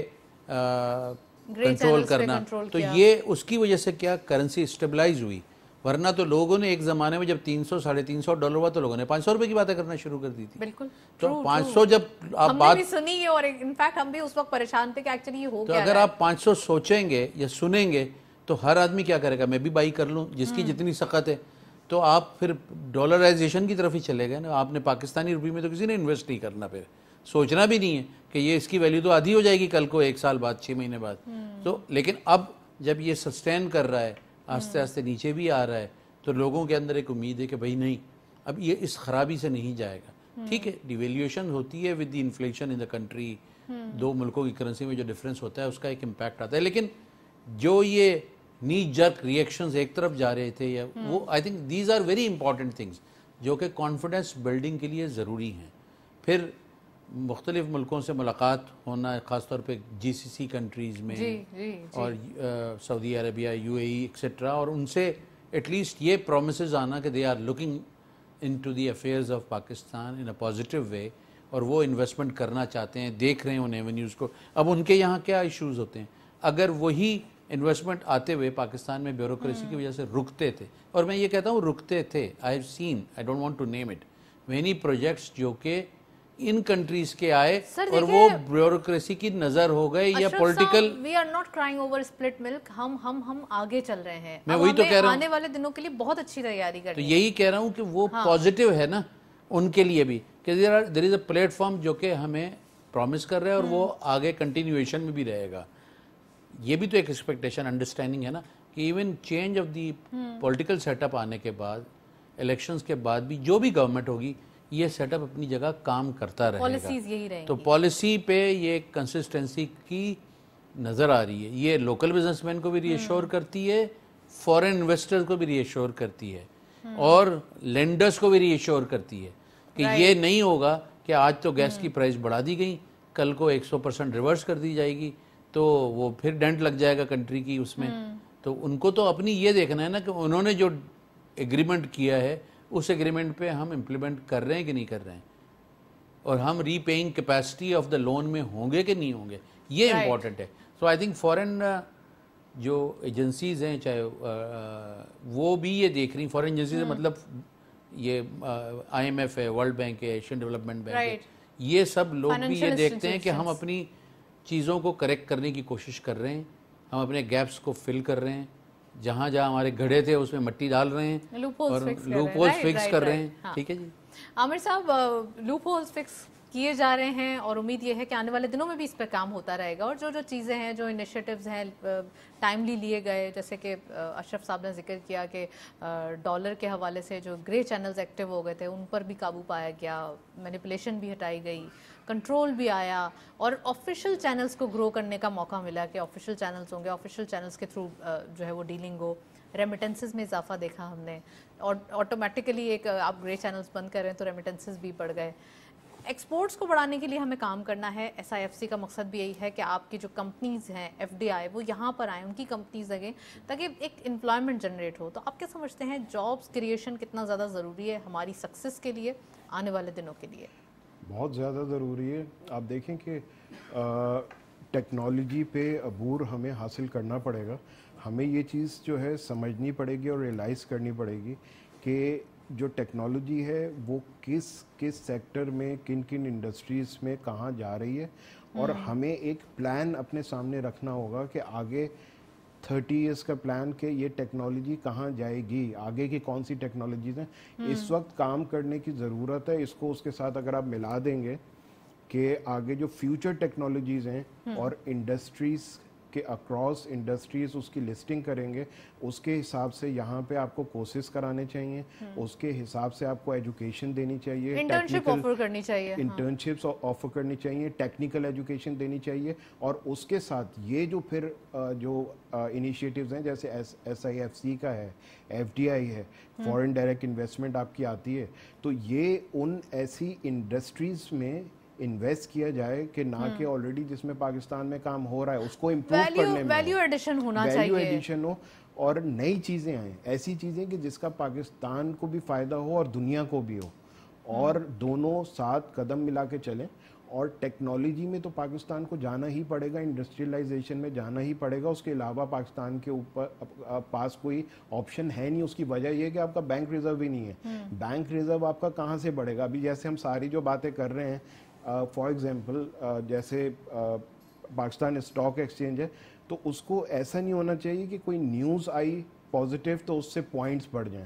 कंट्रोल करना। तो ये उसकी वजह से क्या करेंसी स्टेबलाइज हुई, वरना तो लोगों ने एक ज़माने में जब 300 $350 हुआ तो लोगों ने 500 रुपए की बातें करना शुरू कर दी थी। बिल्कुल, तो 500 जब आप हमने बात भी सुनी है और इनफैक्ट हम भी उस वक्त परेशान थे कि एक्चुअली ये हो तो क्या अगर रहा है। आप 500 सोचेंगे या सुनेंगे तो हर आदमी क्या करेगा, मैं भी बाई कर लूँ, जिसकी जितनी सख्त है, तो आप फिर डॉलराइजेशन की तरफ ही चले गए ना। आपने पाकिस्तानी रुपये में तो किसी ने इन्वेस्ट नहीं करना, फिर सोचना भी नहीं है कि ये इसकी वैल्यू तो आधी हो जाएगी कल को, 1 साल बाद, 6 महीने बाद। तो लेकिन अब जब ये सस्टेन कर रहा है, आस्ते आस्ते नीचे भी आ रहा है, तो लोगों के अंदर एक उम्मीद है कि भाई नहीं, अब ये इस खराबी से नहीं जाएगा। ठीक है, डिवेल्यूएशन होती है with the inflation in the country, दो मुल्कों की करेंसी में जो डिफरेंस होता है उसका एक इम्पैक्ट आता है। लेकिन जो ये नी जर्क रिएक्शंस एक तरफ जा रहे थे, या वो I think these are very important things जो कि कॉन्फिडेंस बिल्डिंग के लिए ज़रूरी हैं। फिर मुख्तलिफ मुल्कों से मुलाकात होना, ख़ासतौर पे GCC कंट्रीज़ में, और सऊदी अरबिया, UAE एक्सेट्रा, और उनसे एटलीस्ट ये प्रोमिसेस आना कि they are looking into the affairs of Pakistan in a positive way, और वो इन्वेस्टमेंट करना चाहते हैं, देख रहे हैं उन एवेन्यूज़ को। अब उनके यहाँ क्या इश्यूज़ होते हैं, अगर वही इन्वेस्टमेंट आते हुए पाकिस्तान में ब्यूरोक्रेसी की वजह से रुकते थे, और मैं ये कहता हूँ रुकते थे, I have seen, I don't want to name it, many projects जो कि इन कंट्रीज के आए और वो ब्यूरोक्रेसी की नजर हो गए या political. We are not crying over split milk, हम आगे चल रहे हैं। मैं वही तो कह रहा हूँ, आने वाले दिनों के लिए बहुत अच्छी तैयारी करनी है। तो यही कह रहा हूँ कि वो पॉजिटिव है ना उनके लिए भी, कि देयर इज अ प्लेटफॉर्म जो कि हमें प्रॉमिस कर रहा है, और वो आगे कंटिन्यूएशन में भी रहेगा। ये भी तो एक एक्सपेक्टेशन, अंडरस्टैंडिंग है ना, कि even change of the political setup आने के बाद, इलेक्शंस के बाद भी जो भी गवर्नमेंट होगी, ये सेटअप अपनी जगह काम करता रहेगा। पॉलिसीज यही रहेंगी। तो पॉलिसी पे ये कंसिस्टेंसी की नज़र आ रही है। ये लोकल बिजनेसमैन को भी रीअश्योर करती है, फॉरेन इन्वेस्टर्स को भी रीअश्योर करती है, और लेंडर्स को भी रीअश्योर करती है कि ये नहीं होगा कि आज तो गैस की प्राइस बढ़ा दी गई, कल को 100% रिवर्स कर दी जाएगी, तो वो फिर डेंट लग जाएगा कंट्री की उसमें। तो उनको तो अपनी ये देखना है ना कि उन्होंने जो एग्रीमेंट किया है उस एग्रीमेंट पे हम इम्प्लीमेंट कर रहे हैं कि नहीं कर रहे हैं, और हम repaying capacity of the loan में होंगे कि नहीं होंगे, ये इम्पॉर्टेंट है। सो आई थिंक फॉरेन जो एजेंसीज हैं, चाहे वो भी ये देख रही, फॉरेन एजेंसीज मतलब ये IMF है, वर्ल्ड बैंक है, एशियन डेवलपमेंट बैंक है, ये सब लोग भी ये देखते हैं कि हम अपनी चीज़ों को करेक्ट करने की कोशिश कर रहे हैं, हम अपने गैप्स को फिल कर रहे हैं, जहाँ जहाँ हमारे गड्ढे थे उसमें मिट्टी डाल रहे हैं, और लूप होल्स फिक्स कर रहे हैं। ठीक है जी आमिर साहब, लूप होल्स फिक्स किए जा रहे हैं, और उम्मीद ये है कि आने वाले दिनों में भी इस पर काम होता रहेगा, और जो जो चीज़ें हैं, जो इनिशिएटिव्स हैं टाइमली लिए गए, जैसे कि अशरफ साहब ने जिक्र किया कि डॉलर के हवाले से जो ग्रे चैनल्स एक्टिव हो गए थे उन पर भी काबू पाया गया, मैनिपुलेशन भी हटाई गई, कंट्रोल भी आया, और ऑफिशियल चैनल्स को ग्रो करने का मौका मिला कि ऑफिशियल चैनल्स होंगे, ऑफिशियल चैनल्स के थ्रू जो है वो डीलिंग हो, रेमिटेंसेस में इजाफा देखा हमने, और ऑटोमेटिकली एक आप ग्रे चैनल्स बंद करें तो रेमिटेंसेस भी बढ़ गए। एक्सपोर्ट्स को बढ़ाने के लिए हमें काम करना है। SIFC का मकसद भी यही है कि आपकी जो कंपनीज़ हैं FDI वो यहाँ पर आएँ, उनकी कंपनीज लगें, ताकि एक एम्प्लॉयमेंट जनरेट हो। तो आप क्या समझते हैं, जॉब्स क्रिएशन कितना ज़्यादा ज़रूरी है हमारी सक्सेस के लिए, आने वाले दिनों के लिए? बहुत ज़्यादा ज़रूरी है। आप देखें कि टेक्नोलॉजी पे अबूर हमें हासिल करना पड़ेगा, हमें ये चीज़ जो है समझनी पड़ेगी और रियलाइज़ करनी पड़ेगी कि जो टेक्नोलॉजी है वो किस किस सेक्टर में, किन किन इंडस्ट्रीज़ में कहाँ जा रही है, और हमें एक प्लान अपने सामने रखना होगा कि आगे 30 इयर्स का प्लान कि ये टेक्नोलॉजी कहाँ जाएगी, आगे की कौन सी टेक्नोलॉजीज़ हैं इस वक्त काम करने की ज़रूरत है। इसको उसके साथ अगर आप मिला देंगे कि आगे जो फ्यूचर टेक्नोलॉजीज़ हैं और इंडस्ट्रीज़ के अक्रॉस इंडस्ट्रीज उसकी लिस्टिंग करेंगे, उसके हिसाब से यहाँ पे आपको कोर्सेज कराने चाहिए, उसके हिसाब से आपको एजुकेशन देनी चाहिए, इंटर्नशिप ऑफर करनी चाहिए, इंटर्नशिप्स ऑफर करनी चाहिए, टेक्निकल एजुकेशन देनी चाहिए, और उसके साथ ये जो फिर जो इनिशिएटिव्स हैं जैसे SIFC का है, FDI है, फॉरेन डायरेक्ट इन्वेस्टमेंट आपकी आती है, तो ये उन ऐसी इंडस्ट्रीज में इन्वेस्ट किया जाए कि ना कि ऑलरेडी जिसमें पाकिस्तान में काम हो रहा है उसको इम्प्रूव करने में वैल्यू एडिशन होना चाहिए, वैल्यू एडिशन हो, और नई चीज़ें आए, ऐसी चीज़ें कि जिसका पाकिस्तान को भी फ़ायदा हो और दुनिया को भी हो, और दोनों साथ कदम मिला के चलें। और टेक्नोलॉजी में तो पाकिस्तान को जाना ही पड़ेगा, इंडस्ट्रियलाइजेशन में जाना ही पड़ेगा, उसके अलावा पाकिस्तान के ऊपर पास कोई ऑप्शन है नहीं। उसकी वजह यह है कि आपका बैंक रिजर्व भी नहीं है। बैंक रिजर्व आपका कहाँ से बढ़ेगा? अभी जैसे हम सारी जो बातें कर रहे हैं, फॉर एग्जांपल जैसे पाकिस्तान स्टॉक एक्सचेंज है, तो उसको ऐसा नहीं होना चाहिए कि कोई न्यूज़ आई पॉजिटिव तो उससे पॉइंट्स बढ़ जाएं।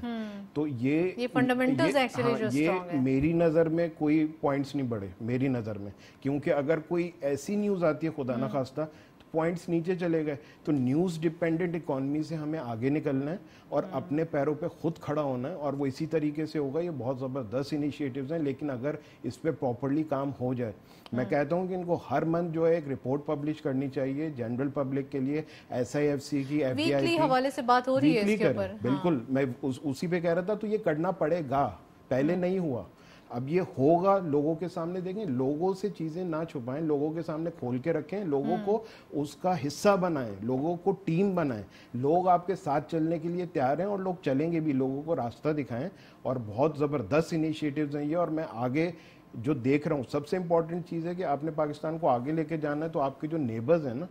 तो ये फंडामेंटल्स एक्चुअली जो स्ट्रांग है, मेरी नज़र में कोई पॉइंट्स नहीं बढ़े मेरी नज़र में, क्योंकि अगर कोई ऐसी न्यूज़ आती है खुदा ना खास्ता तो पॉइंट्स नीचे चले गए। तो न्यूज़ डिपेंडेंट इकॉनमी से हमें आगे निकलना है और अपने पैरों पे खुद खड़ा होना है, और वो इसी तरीके से होगा। ये बहुत ज़बरदस्त इनिशिएटिव्स हैं, लेकिन अगर इस पे प्रॉपर्ली काम हो जाए, मैं कहता हूँ कि इनको हर मंथ जो है एक रिपोर्ट पब्लिश करनी चाहिए जनरल पब्लिक के लिए, SIFC की, FDI वीकली की, हवाले से बात हो रही है इसके ऊपर। बिल्कुल, मैं उसी पे कह रहा था। तो ये करना पड़ेगा, पहले नहीं हुआ, अब ये होगा। लोगों के सामने देखें, लोगों से चीजें ना छुपाएं, लोगों के सामने खोल के रखें, लोगों को उसका हिस्सा बनाएं, लोगों को टीम बनाएं। लोग आपके साथ चलने के लिए तैयार हैं और लोग चलेंगे भी, लोगों को रास्ता दिखाएं। और बहुत ज़बरदस्त इनिशिएटिव्स हैं ये, और मैं आगे जो देख रहा हूँ, सबसे इंपॉर्टेंट चीज़ है कि आपने पाकिस्तान को आगे लेके जाना है, तो आपके जो नेबर्स हैं ना,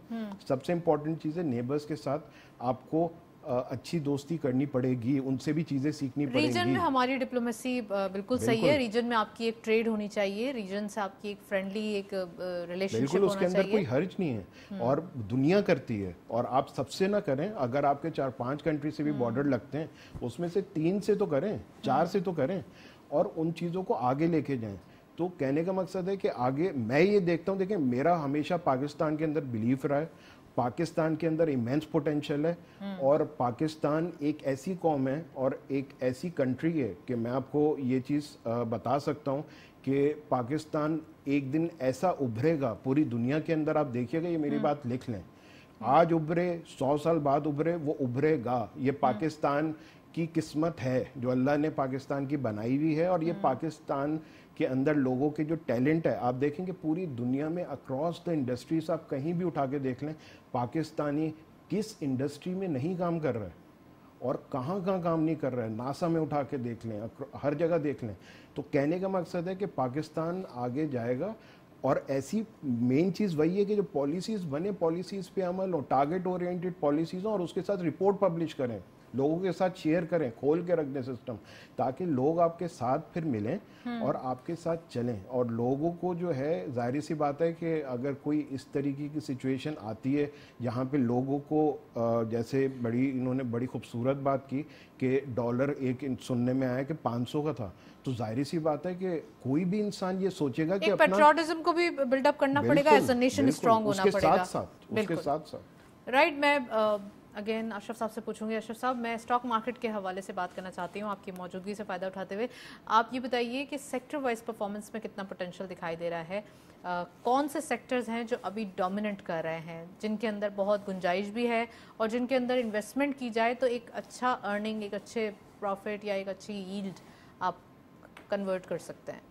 सबसे इंपॉर्टेंट चीज़ है, नेबर्स के साथ आपको अच्छी दोस्ती करनी पड़ेगी, उनसे भी चीजें सीखनी पड़ेगी। रीजन में हमारी डिप्लोमेसी बिल्कुल सही है, रीजन में आपकी एक ट्रेड होनी चाहिए, रीजन से आपकी एक फ्रेंडली एक रिलेशनशिप होना चाहिए, उसके अंदर कोई हर्ज नहीं है। और दुनिया करती है, और आप सबसे ना करें। अगर आपके 4-5 कंट्री से भी बॉर्डर लगते हैं, उसमें से 3 से तो करें, 4 से तो करें, और उन चीज़ों को आगे लेके जाएं। तो कहने का मकसद है कि आगे मैं ये देखता हूँ, देखें, मेरा हमेशा पाकिस्तान के अंदर बिलीफ रहा है, पाकिस्तान के अंदर इमेंस पोटेंशियल है, और पाकिस्तान एक ऐसी कौम है और एक ऐसी कंट्री है कि मैं आपको ये चीज़ बता सकता हूँ कि पाकिस्तान एक दिन ऐसा उभरेगा पूरी दुनिया के अंदर। आप देखिएगा, ये मेरी बात लिख लें, आज उभरे, 100 साल बाद उभरे, वो उभरेगा। ये पाकिस्तान की किस्मत है जो अल्लाह ने पाकिस्तान की बनाई हुई है, और ये पाकिस्तान के अंदर लोगों के जो टैलेंट है, आप देखेंगे पूरी दुनिया में अक्रॉस द इंडस्ट्रीज, आप कहीं भी उठा के देख लें, पाकिस्तानी किस इंडस्ट्री में नहीं काम कर रहा है और कहाँ कहाँ काम नहीं कर रहा है। नासा में उठा के देख लें, हर जगह देख लें। तो कहने का मकसद है कि पाकिस्तान आगे जाएगा, और ऐसी मेन चीज़ वही है कि जो पॉलिसीज़ बने, पॉलिसीज़ पे अमल हो, टारगेट ओरिएंटेड पॉलिसीज़ हो, और उसके साथ रिपोर्ट पब्लिश करें, लोगों के साथ शेयर करें, खोल के रख दें सिस्टम, ताकि लोग आपके साथ फिर मिलें और आपके साथ चलें। और लोगों को जो है, जाहिर सी बात है कि अगर कोई इस तरीके की सिचुएशन आती है जहाँ पे लोगों को जैसे इन्होंने बड़ी खूबसूरत बात की कि डॉलर एक सुनने में आया कि 500 का था, तो जाहिर सी बात है कि कोई भी इंसान ये सोचेगा कि अपना पैट्रियोटिज्म को भी बिल्डअप करना पड़ेगा, एज अ नेशन स्ट्रांग होना पड़ेगा। उसके साथ राइट। मैं अगेन अशरफ साहब से पूछूंगी। अशरफ साहब, मैं स्टॉक मार्केट के हवाले से बात करना चाहती हूँ आपकी मौजूदगी से फ़ायदा उठाते हुए। आप ये बताइए कि सेक्टर वाइज परफॉर्मेंस में कितना पोटेंशियल दिखाई दे रहा है, कौन से सेक्टर्स हैं जो अभी डोमिनेट कर रहे हैं, जिनके अंदर बहुत गुंजाइश भी है और जिनके अंदर इन्वेस्टमेंट की जाए तो एक अच्छा अर्निंग, एक अच्छे प्रॉफिट या एक अच्छी यील्ड आप कन्वर्ट कर सकते हैं?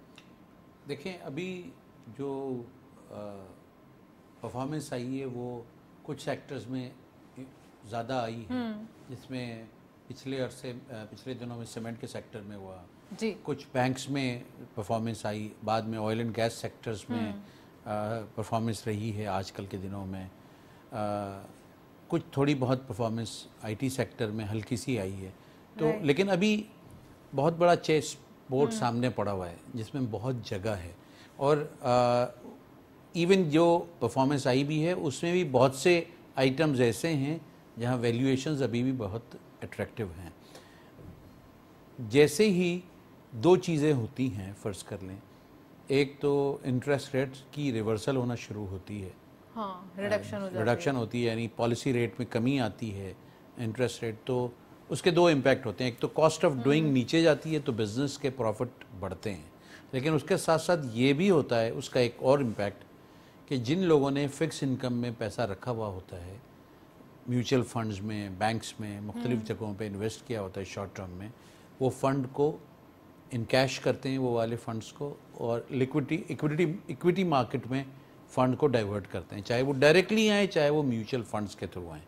देखें, अभी जो परफॉर्मेंस आई है वो कुछ सेक्टर्स में ज़्यादा आई है, जिसमें पिछले दिनों में सीमेंट के सेक्टर में हुआ जी, कुछ बैंक्स में परफॉर्मेंस आई, बाद में ऑयल एंड गैस सेक्टर्स में परफॉर्मेंस रही है आजकल के दिनों में, कुछ थोड़ी बहुत परफॉर्मेंस IT सेक्टर में हल्की सी आई है। तो लेकिन अभी बहुत बड़ा चेस बोर्ड सामने पड़ा हुआ है जिसमें बहुत जगह है, और इवन जो परफॉर्मेंस आई भी है उसमें भी बहुत से आइटम्स ऐसे हैं जहां वैल्यूएशंस अभी भी बहुत अट्रैक्टिव हैं। जैसे ही 2 चीज़ें होती हैं, फ़र्ज़ कर लें, एक तो इंटरेस्ट रेट की रिवर्सल होना शुरू होती है, हाँ, रिडक्शन होती है, यानी पॉलिसी रेट में कमी आती है, इंटरेस्ट रेट, तो उसके 2 इम्पैक्ट होते हैं। एक तो कॉस्ट ऑफ डूइंग नीचे जाती है तो बिज़नेस के प्रॉफिट बढ़ते हैं, लेकिन उसके साथ साथ ये भी होता है उसका एक और इम्पैक्ट कि जिन लोगों ने फ़िक्स इनकम में पैसा रखा हुआ होता है, म्यूचुअल फंड्स में, बैंक्स में, मुख्तलिफ़ जगहों पे इन्वेस्ट किया होता है शॉर्ट टर्म में, वो फ़ंड को इनकैश करते हैं, वो वाले फ़ंड्स को, और इक्विटी मार्केट में फ़ंड को डाइवर्ट करते हैं, चाहे वो डायरेक्टली आए चाहे वो म्यूचुअल फंड्स के थ्रू आएँ।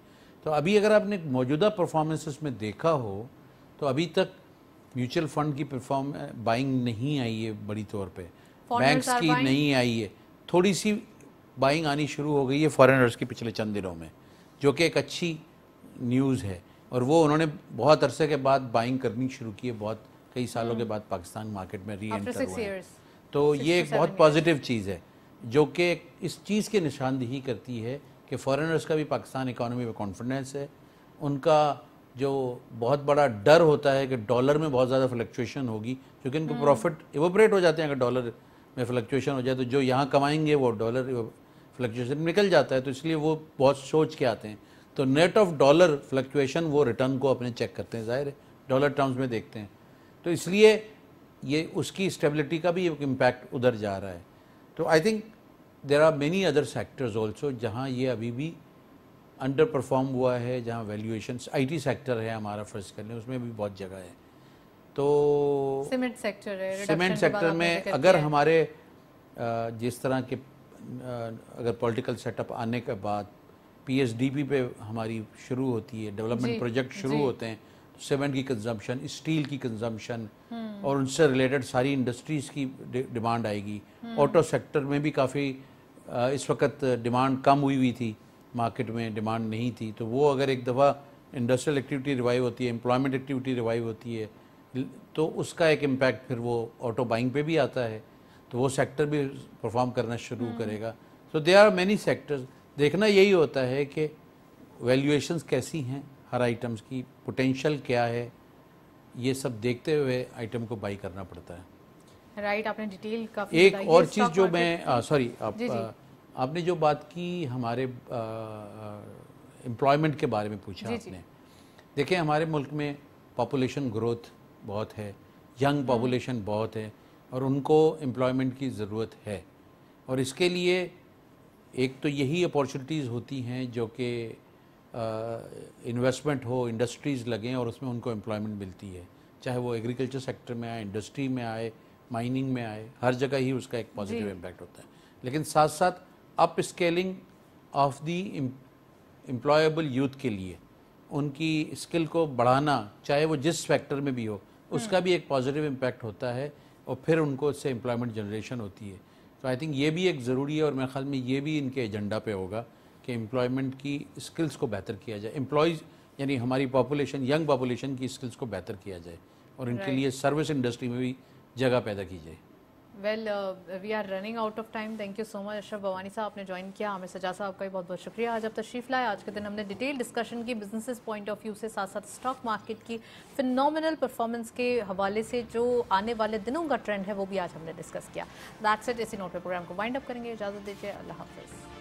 तो अभी अगर आपने मौजूदा परफॉर्मेंसेस में देखा हो तो अभी तक म्यूचुअल फंड की बाइंग नहीं आई है बड़ी तौर पे, बैंक्स की नहीं आई है, थोड़ी सी बाइंग आनी शुरू हो गई है फॉरेनर्स की पिछले चंद दिनों में, जो कि एक अच्छी न्यूज़ है, और वो उन्होंने बहुत अरसे के बाद बाइंग करनी शुरू की है, बहुत कई सालों के बाद पाकिस्तान मार्केट में री एंटर हुए हैं। तो ये एक बहुत पॉजिटिव चीज़ है जो कि इस चीज़ की निशानदेही करती है कि फॉरेनर्स का भी पाकिस्तान इकॉनमी में कॉन्फिडेंस है। उनका जो बहुत बड़ा डर होता है कि डॉलर में बहुत ज़्यादा फ्लक्चुएशन होगी, क्योंकि उनको प्रॉफिट इवोपरेट हो जाते हैं अगर डॉलर में फ्लक्चुएशन हो जाए, तो जो यहाँ कमाएंगे वो डॉलर फ्लक्चुएशन निकल जाता है, तो इसलिए वो बहुत सोच के आते हैं। तो नेट ऑफ डॉलर फ्लक्चुएशन वो रिटर्न को अपने चेक करते हैं, ज़ाहिर है डॉलर टर्म्स में देखते हैं, तो इसलिए ये उसकी स्टेबिलिटी का भी एक इम्पैक्ट उधर जा रहा है। तो I think there are many other sectors also जहाँ ये अभी भी अंडर परफॉर्म हुआ है, जहाँ वैल्यूएशन, आईटी सेक्टर है हमारा फर्स्ट करने, उसमें भी बहुत जगह है। तो सीमेंट सेक्टर है, सीमेंट सेक्टर में अगर हमारे जिस तरह के अगर पॉलिटिकल सेटअप आने के बाद पीएसडीपी पे हमारी शुरू होती है, डेवलपमेंट प्रोजेक्ट शुरू होते हैं, तो सीमेंट की कंजम्पशन, स्टील की कंजम्पशन और उनसे रिलेटेड सारी इंडस्ट्रीज़ की डिमांड आएगी। ऑटो सेक्टर में भी काफ़ी इस वक्त डिमांड कम हुई थी, मार्केट में डिमांड नहीं थी, तो वो अगर एक दफ़ा इंडस्ट्रियल एक्टिविटी रिवाइव होती है, एम्प्लॉयमेंट एक्टिविटी रिवाइव होती है, तो उसका एक इम्पैक्ट फिर वो ऑटो बाइंग पे भी आता है, तो वो सेक्टर भी परफॉर्म करना शुरू करेगा। So there are many sectors. देखना यही होता है कि वैल्यूएशंस कैसी हैं हर आइटम्स की, पोटेंशियल क्या है, ये सब देखते हुए आइटम को बाई करना पड़ता है। राइट, आपने डिटेल काफी एक बताई और है चीज़ stock जो market मैं की। सॉरी जी, जी। आपने जो बात की हमारे एम्प्लॉयमेंट के बारे में पूछा जी, जी। आपने, देखें हमारे मुल्क में पॉपुलेशन ग्रोथ बहुत है, यंग पॉपुलेशन बहुत है, और उनको एम्प्लॉयमेंट की ज़रूरत है, और इसके लिए एक तो यही अपॉर्चुनिटीज़ होती हैं जो कि इन्वेस्टमेंट हो, इंडस्ट्रीज़ लगें और उसमें उनको एम्प्लॉयमेंट मिलती है, चाहे वो एग्रीकल्चर सेक्टर में आए, इंडस्ट्री में आए, माइनिंग में आए, हर जगह ही उसका एक पॉजिटिव इम्पैक्ट होता है। लेकिन साथ साथ up scaling of the employable youth के लिए उनकी स्किल को बढ़ाना, चाहे वो जिस सेक्टर में भी हो, उसका भी एक पॉजिटिव इम्पैक्ट होता है, और फिर उनको उससे एम्प्लॉयमेंट जनरेशन होती है। तो आई थिंक ये भी एक ज़रूरी है, और मेरे ख्याल में ये भी इनके एजेंडा पे होगा कि एम्प्लॉयमेंट की स्किल्स को बेहतर किया जाए, एम्प्लॉयज़ यानी हमारी पॉपुलेशन, यंग पॉपुलेशन की स्किल्स को बेहतर किया जाए, और इनके लिए सर्विस इंडस्ट्री में भी जगह पैदा की जाए। Well we are running out of time. Thank you so much Ashraf Bhawani साहब, आपने ज्वाइन किया। आमिर सज्जाद साहब का भी बहुत बहुत शुक्रिया, आज आप तशरीफ लाए। आज के दिन हमने डिटेल डिस्कशन की बिजनेसेस पॉइंट ऑफ व्यू से, साथ साथ स्टॉक मार्केट की फिनोमिनल परफॉर्मेंस के हवाले से जो आने वाले दिनों का ट्रेंड है वो भी आज हमने डिस्कस किया। That's it. इसी नोट पे प्रोग्राम को वाइंड अप करेंगे। इजाज़त दीजिए, अल्लाह हाफिज़।